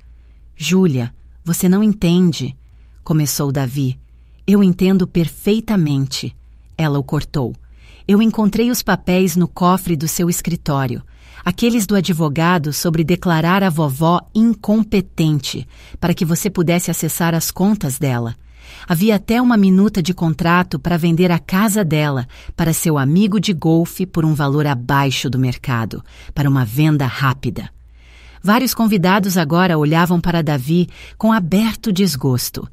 Júlia, você não entende, começou Davi. Eu entendo perfeitamente. Ela o cortou. Eu encontrei os papéis no cofre do seu escritório. Aqueles do advogado sobre declarar a vovó incompetente, para que você pudesse acessar as contas dela. Havia até uma minuta de contrato para vender a casa dela para seu amigo de golfe por um valor abaixo do mercado, para uma venda rápida. Vários convidados agora olhavam para Davi com aberto desgosto.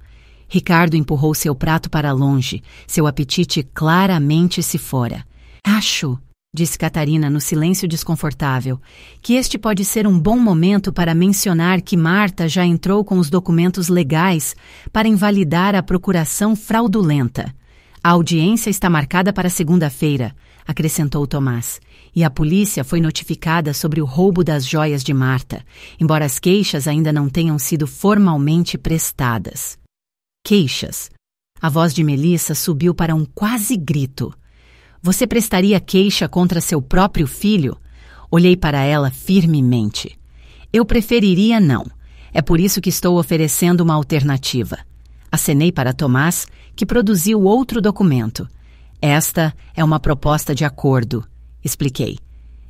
Ricardo empurrou seu prato para longe, seu apetite claramente se fora. Acho, disse Catarina no silêncio desconfortável, que este pode ser um bom momento para mencionar que Marta já entrou com os documentos legais para invalidar a procuração fraudulenta. A audiência está marcada para segunda-feira, acrescentou Tomás, e a polícia foi notificada sobre o roubo das joias de Marta, embora as queixas ainda não tenham sido formalmente prestadas. Queixas. A voz de Melissa subiu para um quase grito. Você prestaria queixa contra seu próprio filho? Olhei para ela firmemente. Eu preferiria não. É por isso que estou oferecendo uma alternativa. Acenei para Tomás, que produziu outro documento. Esta é uma proposta de acordo, expliquei.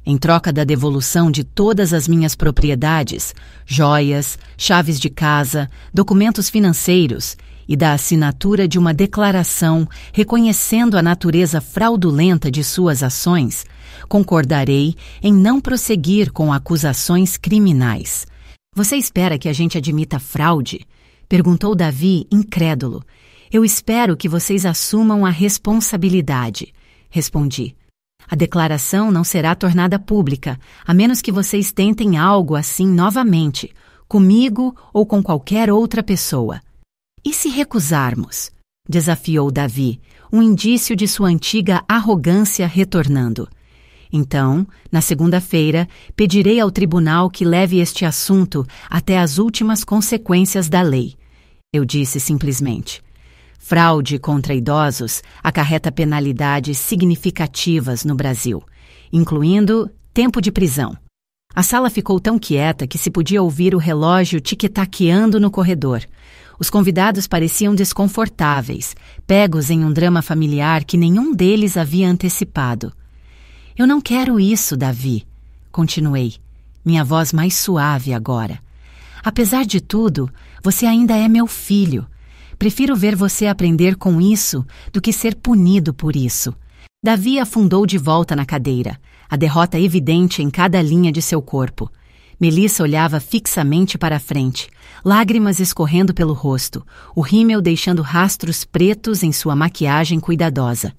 Em troca da devolução de todas as minhas propriedades, joias, chaves de casa, documentos financeiros e da assinatura de uma declaração reconhecendo a natureza fraudulenta de suas ações, concordarei em não prosseguir com acusações criminais. Você espera que a gente admita fraude? Perguntou Davi, incrédulo. Eu espero que vocês assumam a responsabilidade, respondi. A declaração não será tornada pública, a menos que vocês tentem algo assim novamente, comigo ou com qualquer outra pessoa. E se recusarmos? Desafiou Davi, um indício de sua antiga arrogância retornando. Então, na segunda-feira, pedirei ao tribunal que leve este assunto até as últimas consequências da lei. Eu disse simplesmente. Fraude contra idosos acarreta penalidades significativas no Brasil, incluindo tempo de prisão. A sala ficou tão quieta que se podia ouvir o relógio tic-taqueando no corredor. Os convidados pareciam desconfortáveis, pegos em um drama familiar que nenhum deles havia antecipado. Eu não quero isso, Davi, continuei, minha voz mais suave agora. Apesar de tudo, você ainda é meu filho. Prefiro ver você aprender com isso do que ser punido por isso. Davi afundou de volta na cadeira, a derrota evidente em cada linha de seu corpo. Melissa olhava fixamente para a frente, lágrimas escorrendo pelo rosto, o rímel deixando rastros pretos em sua maquiagem cuidadosa.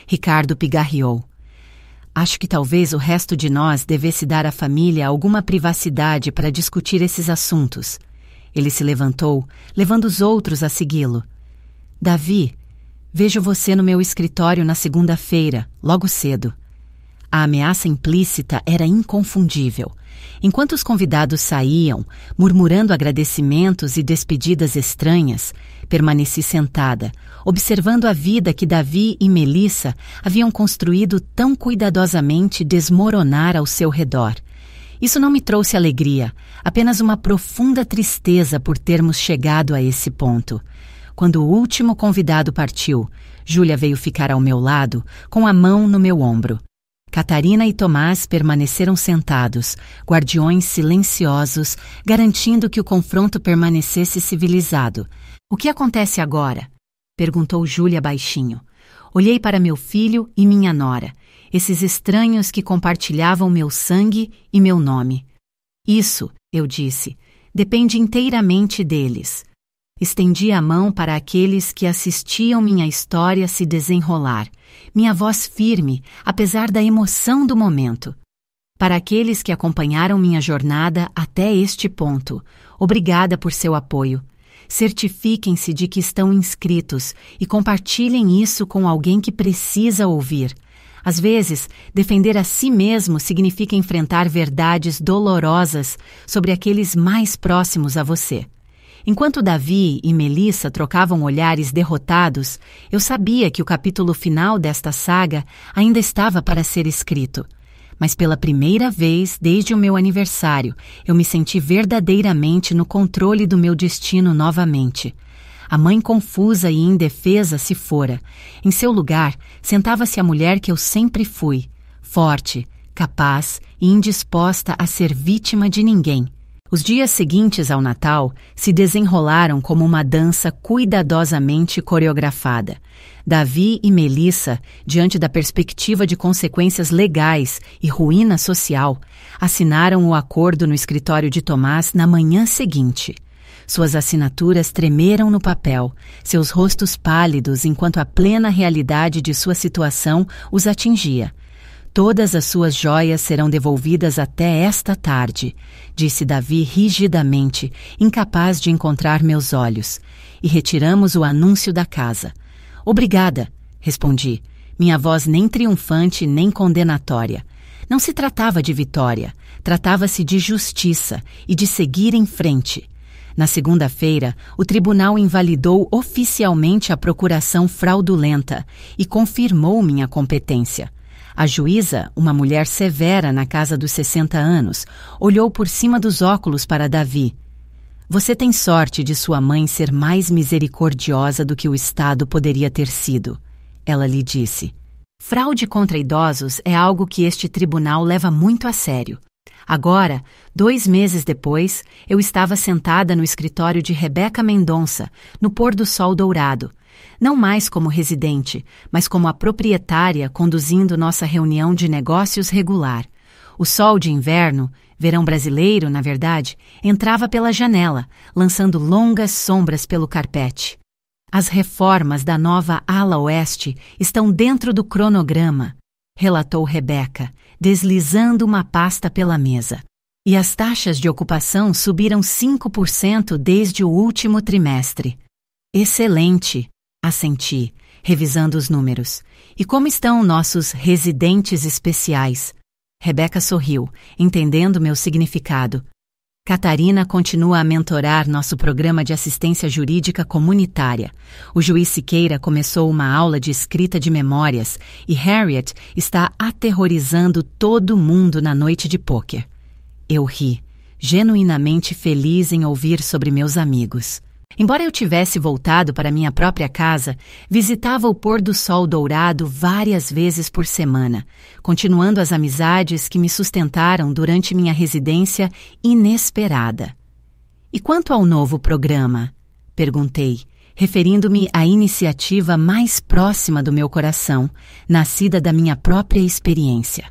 Ricardo pigarreou. Acho que talvez o resto de nós devesse dar à família alguma privacidade para discutir esses assuntos. Ele se levantou, levando os outros a segui-lo. Davi, vejo você no meu escritório na segunda-feira, logo cedo. A ameaça implícita era inconfundível. Enquanto os convidados saíam, murmurando agradecimentos e despedidas estranhas, permaneci sentada, observando a vida que Davi e Melissa haviam construído tão cuidadosamente desmoronar ao seu redor. Isso não me trouxe alegria, apenas uma profunda tristeza por termos chegado a esse ponto. Quando o último convidado partiu, Júlia veio ficar ao meu lado, com a mão no meu ombro. Catarina e Tomás permaneceram sentados, guardiões silenciosos, garantindo que o confronto permanecesse civilizado. O que acontece agora? Perguntou Júlia baixinho. Olhei para meu filho e minha nora, esses estranhos que compartilhavam meu sangue e meu nome. Isso, eu disse, depende inteiramente deles. Estendi a mão para aqueles que assistiam minha história se desenrolar, minha voz firme, apesar da emoção do momento. Para aqueles que acompanharam minha jornada até este ponto, obrigada por seu apoio. Certifiquem-se de que estão inscritos e compartilhem isso com alguém que precisa ouvir. Às vezes, defender a si mesmo significa enfrentar verdades dolorosas sobre aqueles mais próximos a você. Enquanto Davi e Melissa trocavam olhares derrotados, eu sabia que o capítulo final desta saga ainda estava para ser escrito. Mas pela primeira vez desde o meu aniversário, eu me senti verdadeiramente no controle do meu destino novamente. A mãe confusa e indefesa se fora. Em seu lugar, sentava-se a mulher que eu sempre fui, forte, capaz e indisposta a ser vítima de ninguém. Os dias seguintes ao Natal se desenrolaram como uma dança cuidadosamente coreografada. Davi e Melissa, diante da perspectiva de consequências legais e ruína social, assinaram o acordo no escritório de Tomás na manhã seguinte. Suas assinaturas tremeram no papel, seus rostos pálidos enquanto a plena realidade de sua situação os atingia. Todas as suas joias serão devolvidas até esta tarde, disse Davi rigidamente, incapaz de encontrar meus olhos, e retiramos o anúncio da casa. Obrigada, respondi, minha voz nem triunfante nem condenatória. Não se tratava de vitória, tratava-se de justiça e de seguir em frente. Na segunda-feira, o tribunal invalidou oficialmente a procuração fraudulenta e confirmou minha competência. A juíza, uma mulher severa na casa dos 60 anos, olhou por cima dos óculos para Davi. Você tem sorte de sua mãe ser mais misericordiosa do que o Estado poderia ter sido, ela lhe disse. Fraude contra idosos é algo que este tribunal leva muito a sério. Agora, 2 meses depois, eu estava sentada no escritório de Rebeca Mendonça, no pôr do sol dourado, não mais como residente, mas como a proprietária conduzindo nossa reunião de negócios regular. O sol de inverno, verão brasileiro, na verdade, entrava pela janela, lançando longas sombras pelo carpete. As reformas da nova ala oeste estão dentro do cronograma, relatou Rebeca, deslizando uma pasta pela mesa. E as taxas de ocupação subiram 5% desde o último trimestre. Excelente, assenti, revisando os números. E como estão nossos residentes especiais? Rebeca sorriu, entendendo meu significado. Catarina continua a mentorar nosso programa de assistência jurídica comunitária. O juiz Siqueira começou uma aula de escrita de memórias e Harriet está aterrorizando todo mundo na noite de pôquer. Eu ri, genuinamente feliz em ouvir sobre meus amigos. Embora eu tivesse voltado para minha própria casa, visitava o pôr do sol dourado várias vezes por semana, continuando as amizades que me sustentaram durante minha residência inesperada. E quanto ao novo programa? Perguntei, referindo-me à iniciativa mais próxima do meu coração, nascida da minha própria experiência.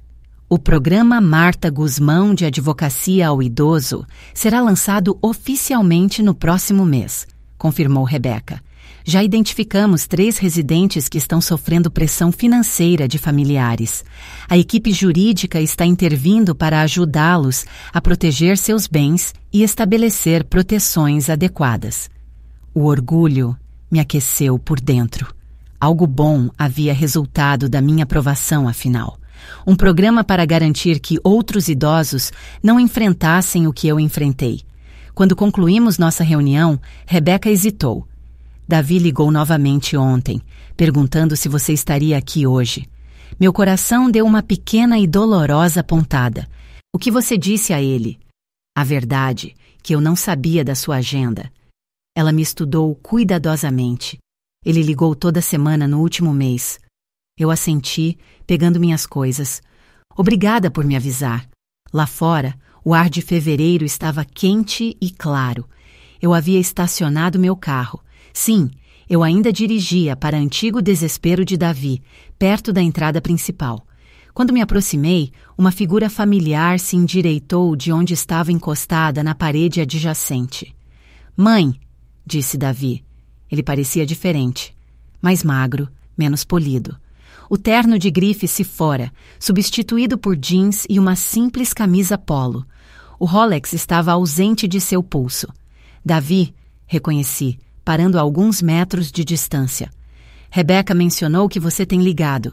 O programa Marta Guzmão de Advocacia ao Idoso será lançado oficialmente no próximo mês, confirmou Rebeca. Já identificamos 3 residentes que estão sofrendo pressão financeira de familiares. A equipe jurídica está intervindo para ajudá-los a proteger seus bens e estabelecer proteções adequadas. O orgulho me aqueceu por dentro. Algo bom havia resultado da minha aprovação, afinal. Um programa para garantir que outros idosos não enfrentassem o que eu enfrentei. Quando concluímos nossa reunião, Rebeca hesitou. Davi ligou novamente ontem, perguntando se você estaria aqui hoje. Meu coração deu uma pequena e dolorosa pontada. O que você disse a ele? A verdade, que eu não sabia da sua agenda. Ela me estudou cuidadosamente. Ele ligou toda semana no último mês. Eu assenti, pegando minhas coisas. Obrigada por me avisar. Lá fora, o ar de fevereiro estava quente e claro. Eu havia estacionado meu carro. Sim, eu ainda dirigia para antigo desespero de Davi, perto da entrada principal. Quando me aproximei, uma figura familiar se endireitou de onde estava encostada na parede adjacente. Mãe, disse Davi. Ele parecia diferente, mais magro, menos polido. O terno de grife se fora, substituído por jeans e uma simples camisa polo. O Rolex estava ausente de seu pulso. Davi, reconheci, parando a alguns metros de distância. Rebeca mencionou que você tem ligado.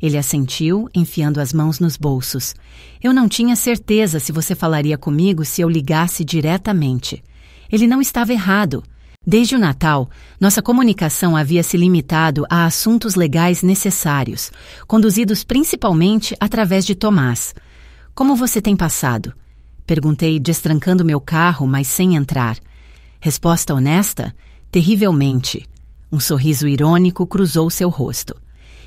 Ele assentiu, enfiando as mãos nos bolsos. Eu não tinha certeza se você falaria comigo se eu ligasse diretamente. Ele não estava errado. Desde o Natal, nossa comunicação havia se limitado a assuntos legais necessários, conduzidos principalmente através de Tomás. Como você tem passado? Perguntei, destrancando meu carro, mas sem entrar. Resposta honesta? Terrivelmente. Um sorriso irônico cruzou seu rosto.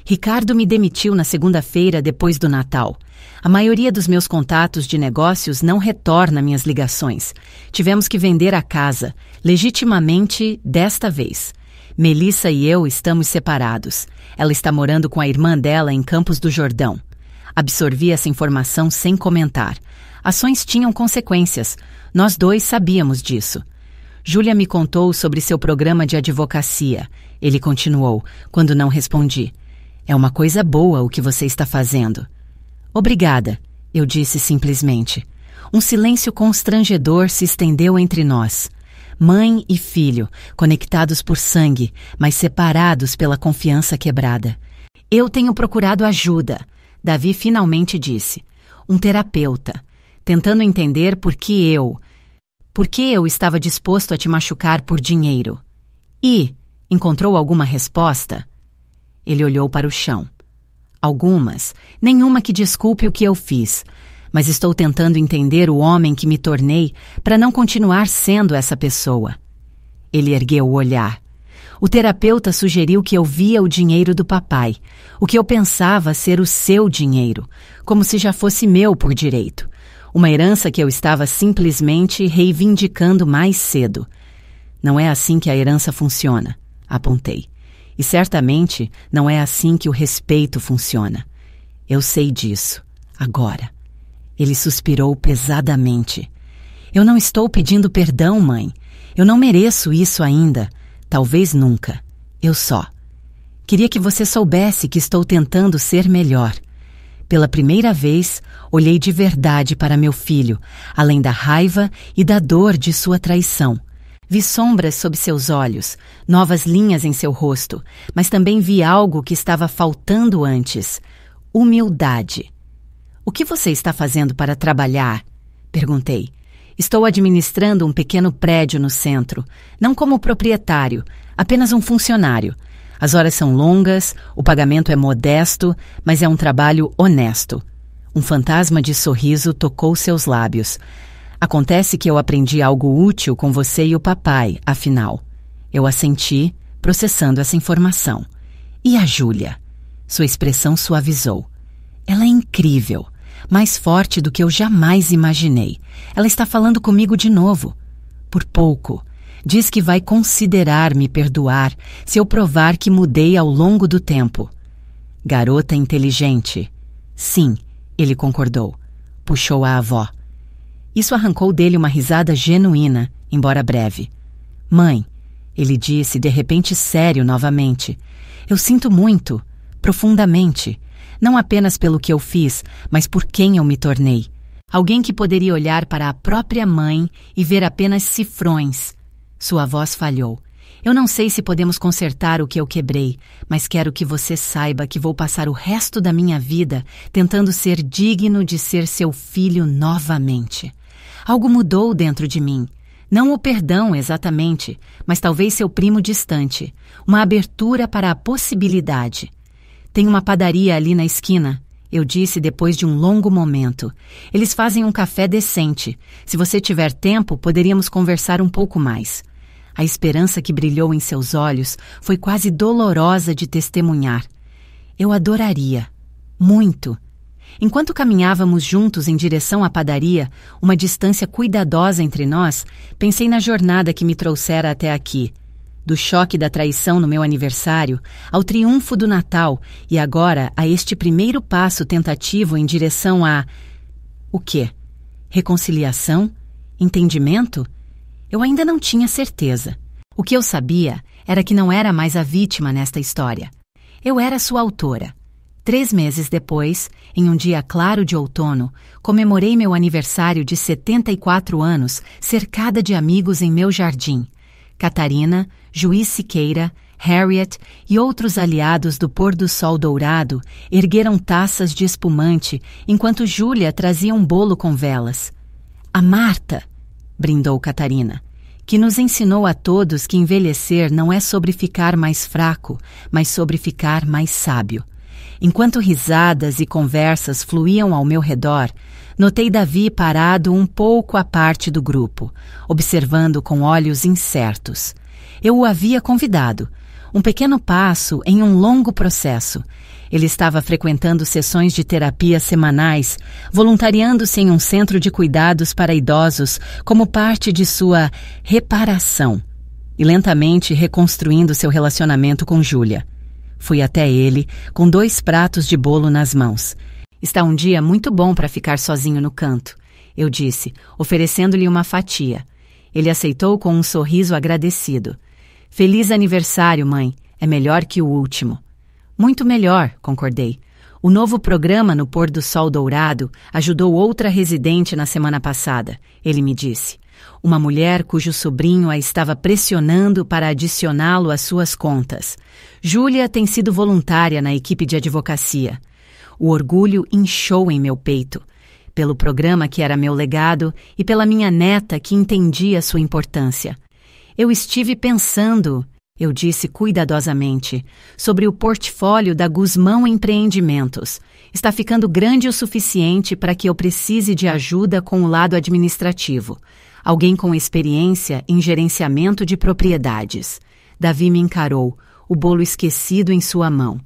Ricardo me demitiu na segunda-feira depois do Natal. A maioria dos meus contatos de negócios não retorna minhas ligações. Tivemos que vender a casa, legitimamente desta vez. Melissa e eu estamos separados. Ela está morando com a irmã dela em Campos do Jordão. Absorvi essa informação sem comentar. Ações tinham consequências. Nós 2 sabíamos disso. Júlia me contou sobre seu programa de advocacia. Ele continuou, quando não respondi. É uma coisa boa o que você está fazendo. Obrigada, eu disse simplesmente. Um silêncio constrangedor se estendeu entre nós. Mãe e filho, conectados por sangue, mas separados pela confiança quebrada. Eu tenho procurado ajuda, Davi finalmente disse. Um terapeuta, tentando entender por que eu estava disposto a te machucar por dinheiro. E, encontrou alguma resposta? Ele olhou para o chão. Algumas, nenhuma que desculpe o que eu fiz, mas estou tentando entender o homem que me tornei para não continuar sendo essa pessoa. Ele ergueu o olhar. O terapeuta sugeriu que eu via o dinheiro do papai, o que eu pensava ser o seu dinheiro, como se já fosse meu por direito. Uma herança que eu estava simplesmente reivindicando mais cedo. Não é assim que a herança funciona, apontei. E certamente não é assim que o respeito funciona. Eu sei disso, agora. Ele suspirou pesadamente. Eu não estou pedindo perdão, mãe. Eu não mereço isso ainda. Talvez nunca. Eu só. Queria que você soubesse que estou tentando ser melhor. Pela primeira vez, olhei de verdade para meu filho, além da raiva e da dor de sua traição. Vi sombras sob seus olhos, novas linhas em seu rosto, mas também vi algo que estava faltando antes: humildade. O que você está fazendo para trabalhar? Perguntei. Estou administrando um pequeno prédio no centro, não como proprietário, apenas um funcionário. As horas são longas, o pagamento é modesto, mas é um trabalho honesto. Um fantasma de sorriso tocou seus lábios. Acontece que eu aprendi algo útil com você e o papai, afinal. Eu assenti, processando essa informação. E a Júlia? Sua expressão suavizou. Ela é incrível, mais forte do que eu jamais imaginei. Ela está falando comigo de novo. Por pouco. Diz que vai considerar me perdoar se eu provar que mudei ao longo do tempo. Garota inteligente. Sim, ele concordou. Puxou a avó. Isso arrancou dele uma risada genuína, embora breve. Mãe, ele disse de repente sério novamente. Eu sinto muito, profundamente. Não apenas pelo que eu fiz, mas por quem eu me tornei. Alguém que poderia olhar para a própria mãe e ver apenas cifrões. Sua voz falhou. Eu não sei se podemos consertar o que eu quebrei, mas quero que você saiba que vou passar o resto da minha vida tentando ser digno de ser seu filho novamente. Algo mudou dentro de mim. Não o perdão exatamente, mas talvez seu primo distante. Uma abertura para a possibilidade. Tem uma padaria ali na esquina, eu disse depois de um longo momento. Eles fazem um café decente. Se você tiver tempo, poderíamos conversar um pouco mais. A esperança que brilhou em seus olhos foi quase dolorosa de testemunhar. Eu adoraria. Muito. Enquanto caminhávamos juntos em direção à padaria, uma distância cuidadosa entre nós, pensei na jornada que me trouxera até aqui. Do choque da traição no meu aniversário, ao triunfo do Natal e agora a este primeiro passo tentativo em direção a... O quê? Reconciliação? Entendimento? Eu ainda não tinha certeza. O que eu sabia era que não era mais a vítima nesta história. Eu era sua autora. 3 meses depois, em um dia claro de outono, comemorei meu aniversário de 74 anos, cercada de amigos em meu jardim. Catarina, Juiz Siqueira, Harriet e outros aliados do pôr do sol dourado ergueram taças de espumante, enquanto Júlia trazia um bolo com velas. A Marta, brindou Catarina, que nos ensinou a todos que envelhecer não é sobre ficar mais fraco, mas sobre ficar mais sábio. Enquanto risadas e conversas fluíam ao meu redor, notei Davi parado um pouco à parte do grupo, observando com olhos incertos. Eu o havia convidado. Um pequeno passo em um longo processo. Ele estava frequentando sessões de terapia semanais, voluntariando-se em um centro de cuidados para idosos como parte de sua reparação e lentamente reconstruindo seu relacionamento com Júlia. Fui até ele, com 2 pratos de bolo nas mãos. Está um dia muito bom para ficar sozinho no canto, eu disse, oferecendo-lhe uma fatia. Ele aceitou com um sorriso agradecido. Feliz aniversário, mãe. É melhor que o último. Muito melhor, concordei. O novo programa no pôr do sol dourado ajudou outra residente na semana passada, ele me disse. Uma mulher cujo sobrinho a estava pressionando para adicioná-lo às suas contas. Júlia tem sido voluntária na equipe de advocacia. O orgulho inchou em meu peito, pelo programa que era meu legado e pela minha neta que entendia sua importância. Eu estive pensando, eu disse cuidadosamente, sobre o portfólio da Guzmão Empreendimentos. Está ficando grande o suficiente para que eu precise de ajuda com o lado administrativo. Alguém com experiência em gerenciamento de propriedades. Davi me encarou, o bolo esquecido em sua mão.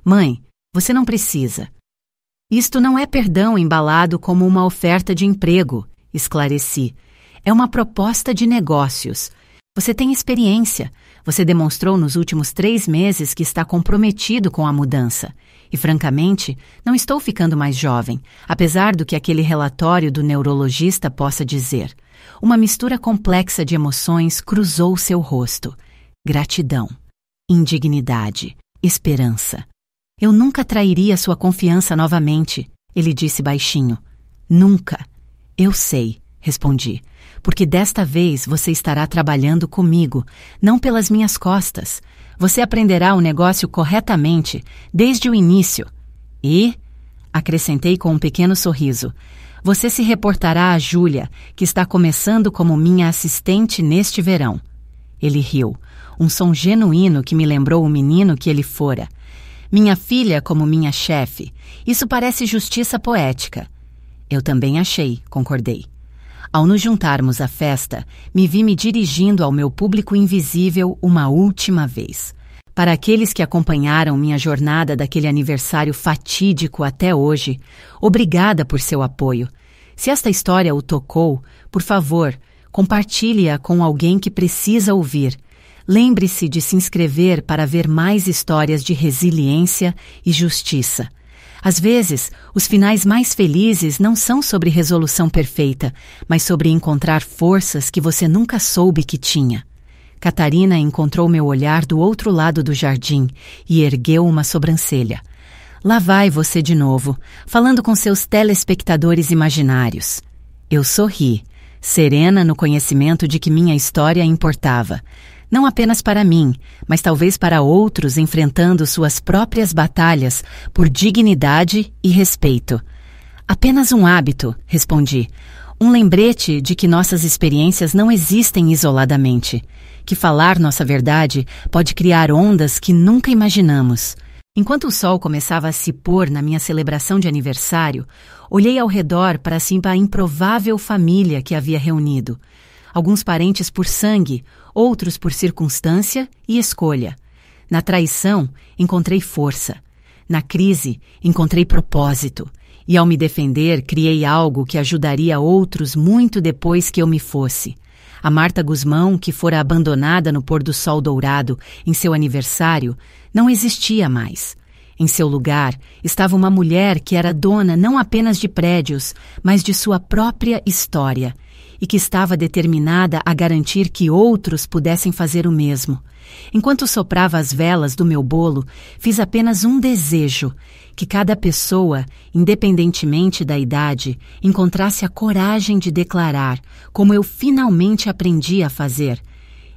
Mãe, você não precisa. Isto não é perdão embalado como uma oferta de emprego, esclareci. É uma proposta de negócios. Você tem experiência. Você demonstrou nos últimos 3 meses que está comprometido com a mudança. E, francamente, não estou ficando mais jovem, apesar do que aquele relatório do neurologista possa dizer. Uma mistura complexa de emoções cruzou seu rosto. Gratidão, indignidade, esperança. Eu nunca trairia sua confiança novamente, ele disse baixinho. Nunca. Eu sei, respondi, porque desta vez você estará trabalhando comigo, não pelas minhas costas. Você aprenderá o negócio corretamente, desde o início. E, acrescentei com um pequeno sorriso, você se reportará a Júlia, que está começando como minha assistente neste verão. Ele riu, um som genuíno que me lembrou o menino que ele fora. Minha filha como minha chefe. Isso parece justiça poética. Eu também achei, concordei. Ao nos juntarmos à festa, me vi me dirigindo ao meu público invisível uma última vez. Para aqueles que acompanharam minha jornada daquele aniversário fatídico até hoje, obrigada por seu apoio. Se esta história o tocou, por favor, compartilhe-a com alguém que precisa ouvir. Lembre-se de se inscrever para ver mais histórias de resiliência e justiça. Às vezes, os finais mais felizes não são sobre resolução perfeita, mas sobre encontrar forças que você nunca soube que tinha. Catarina encontrou meu olhar do outro lado do jardim e ergueu uma sobrancelha. Lá vai você de novo, falando com seus telespectadores imaginários. Eu sorri, serena no conhecimento de que minha história importava. Não apenas para mim, mas talvez para outros enfrentando suas próprias batalhas por dignidade e respeito. Apenas um hábito, respondi. Um lembrete de que nossas experiências não existem isoladamente. Que falar nossa verdade pode criar ondas que nunca imaginamos. Enquanto o sol começava a se pôr na minha celebração de aniversário, olhei ao redor para a improvável família que havia reunido. Alguns parentes por sangue, outros por circunstância e escolha. Na traição, encontrei força. Na crise, encontrei propósito. E ao me defender, criei algo que ajudaria outros muito depois que eu me fosse. A Marta Guzmão, que fora abandonada no pôr do sol dourado em seu aniversário, não existia mais. Em seu lugar, estava uma mulher que era dona não apenas de prédios, mas de sua própria história, e que estava determinada a garantir que outros pudessem fazer o mesmo. Enquanto soprava as velas do meu bolo, fiz apenas um desejo, que cada pessoa, independentemente da idade, encontrasse a coragem de declarar, como eu finalmente aprendi a fazer: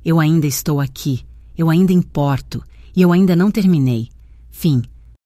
eu ainda estou aqui, eu ainda importo, e eu ainda não terminei. Fim.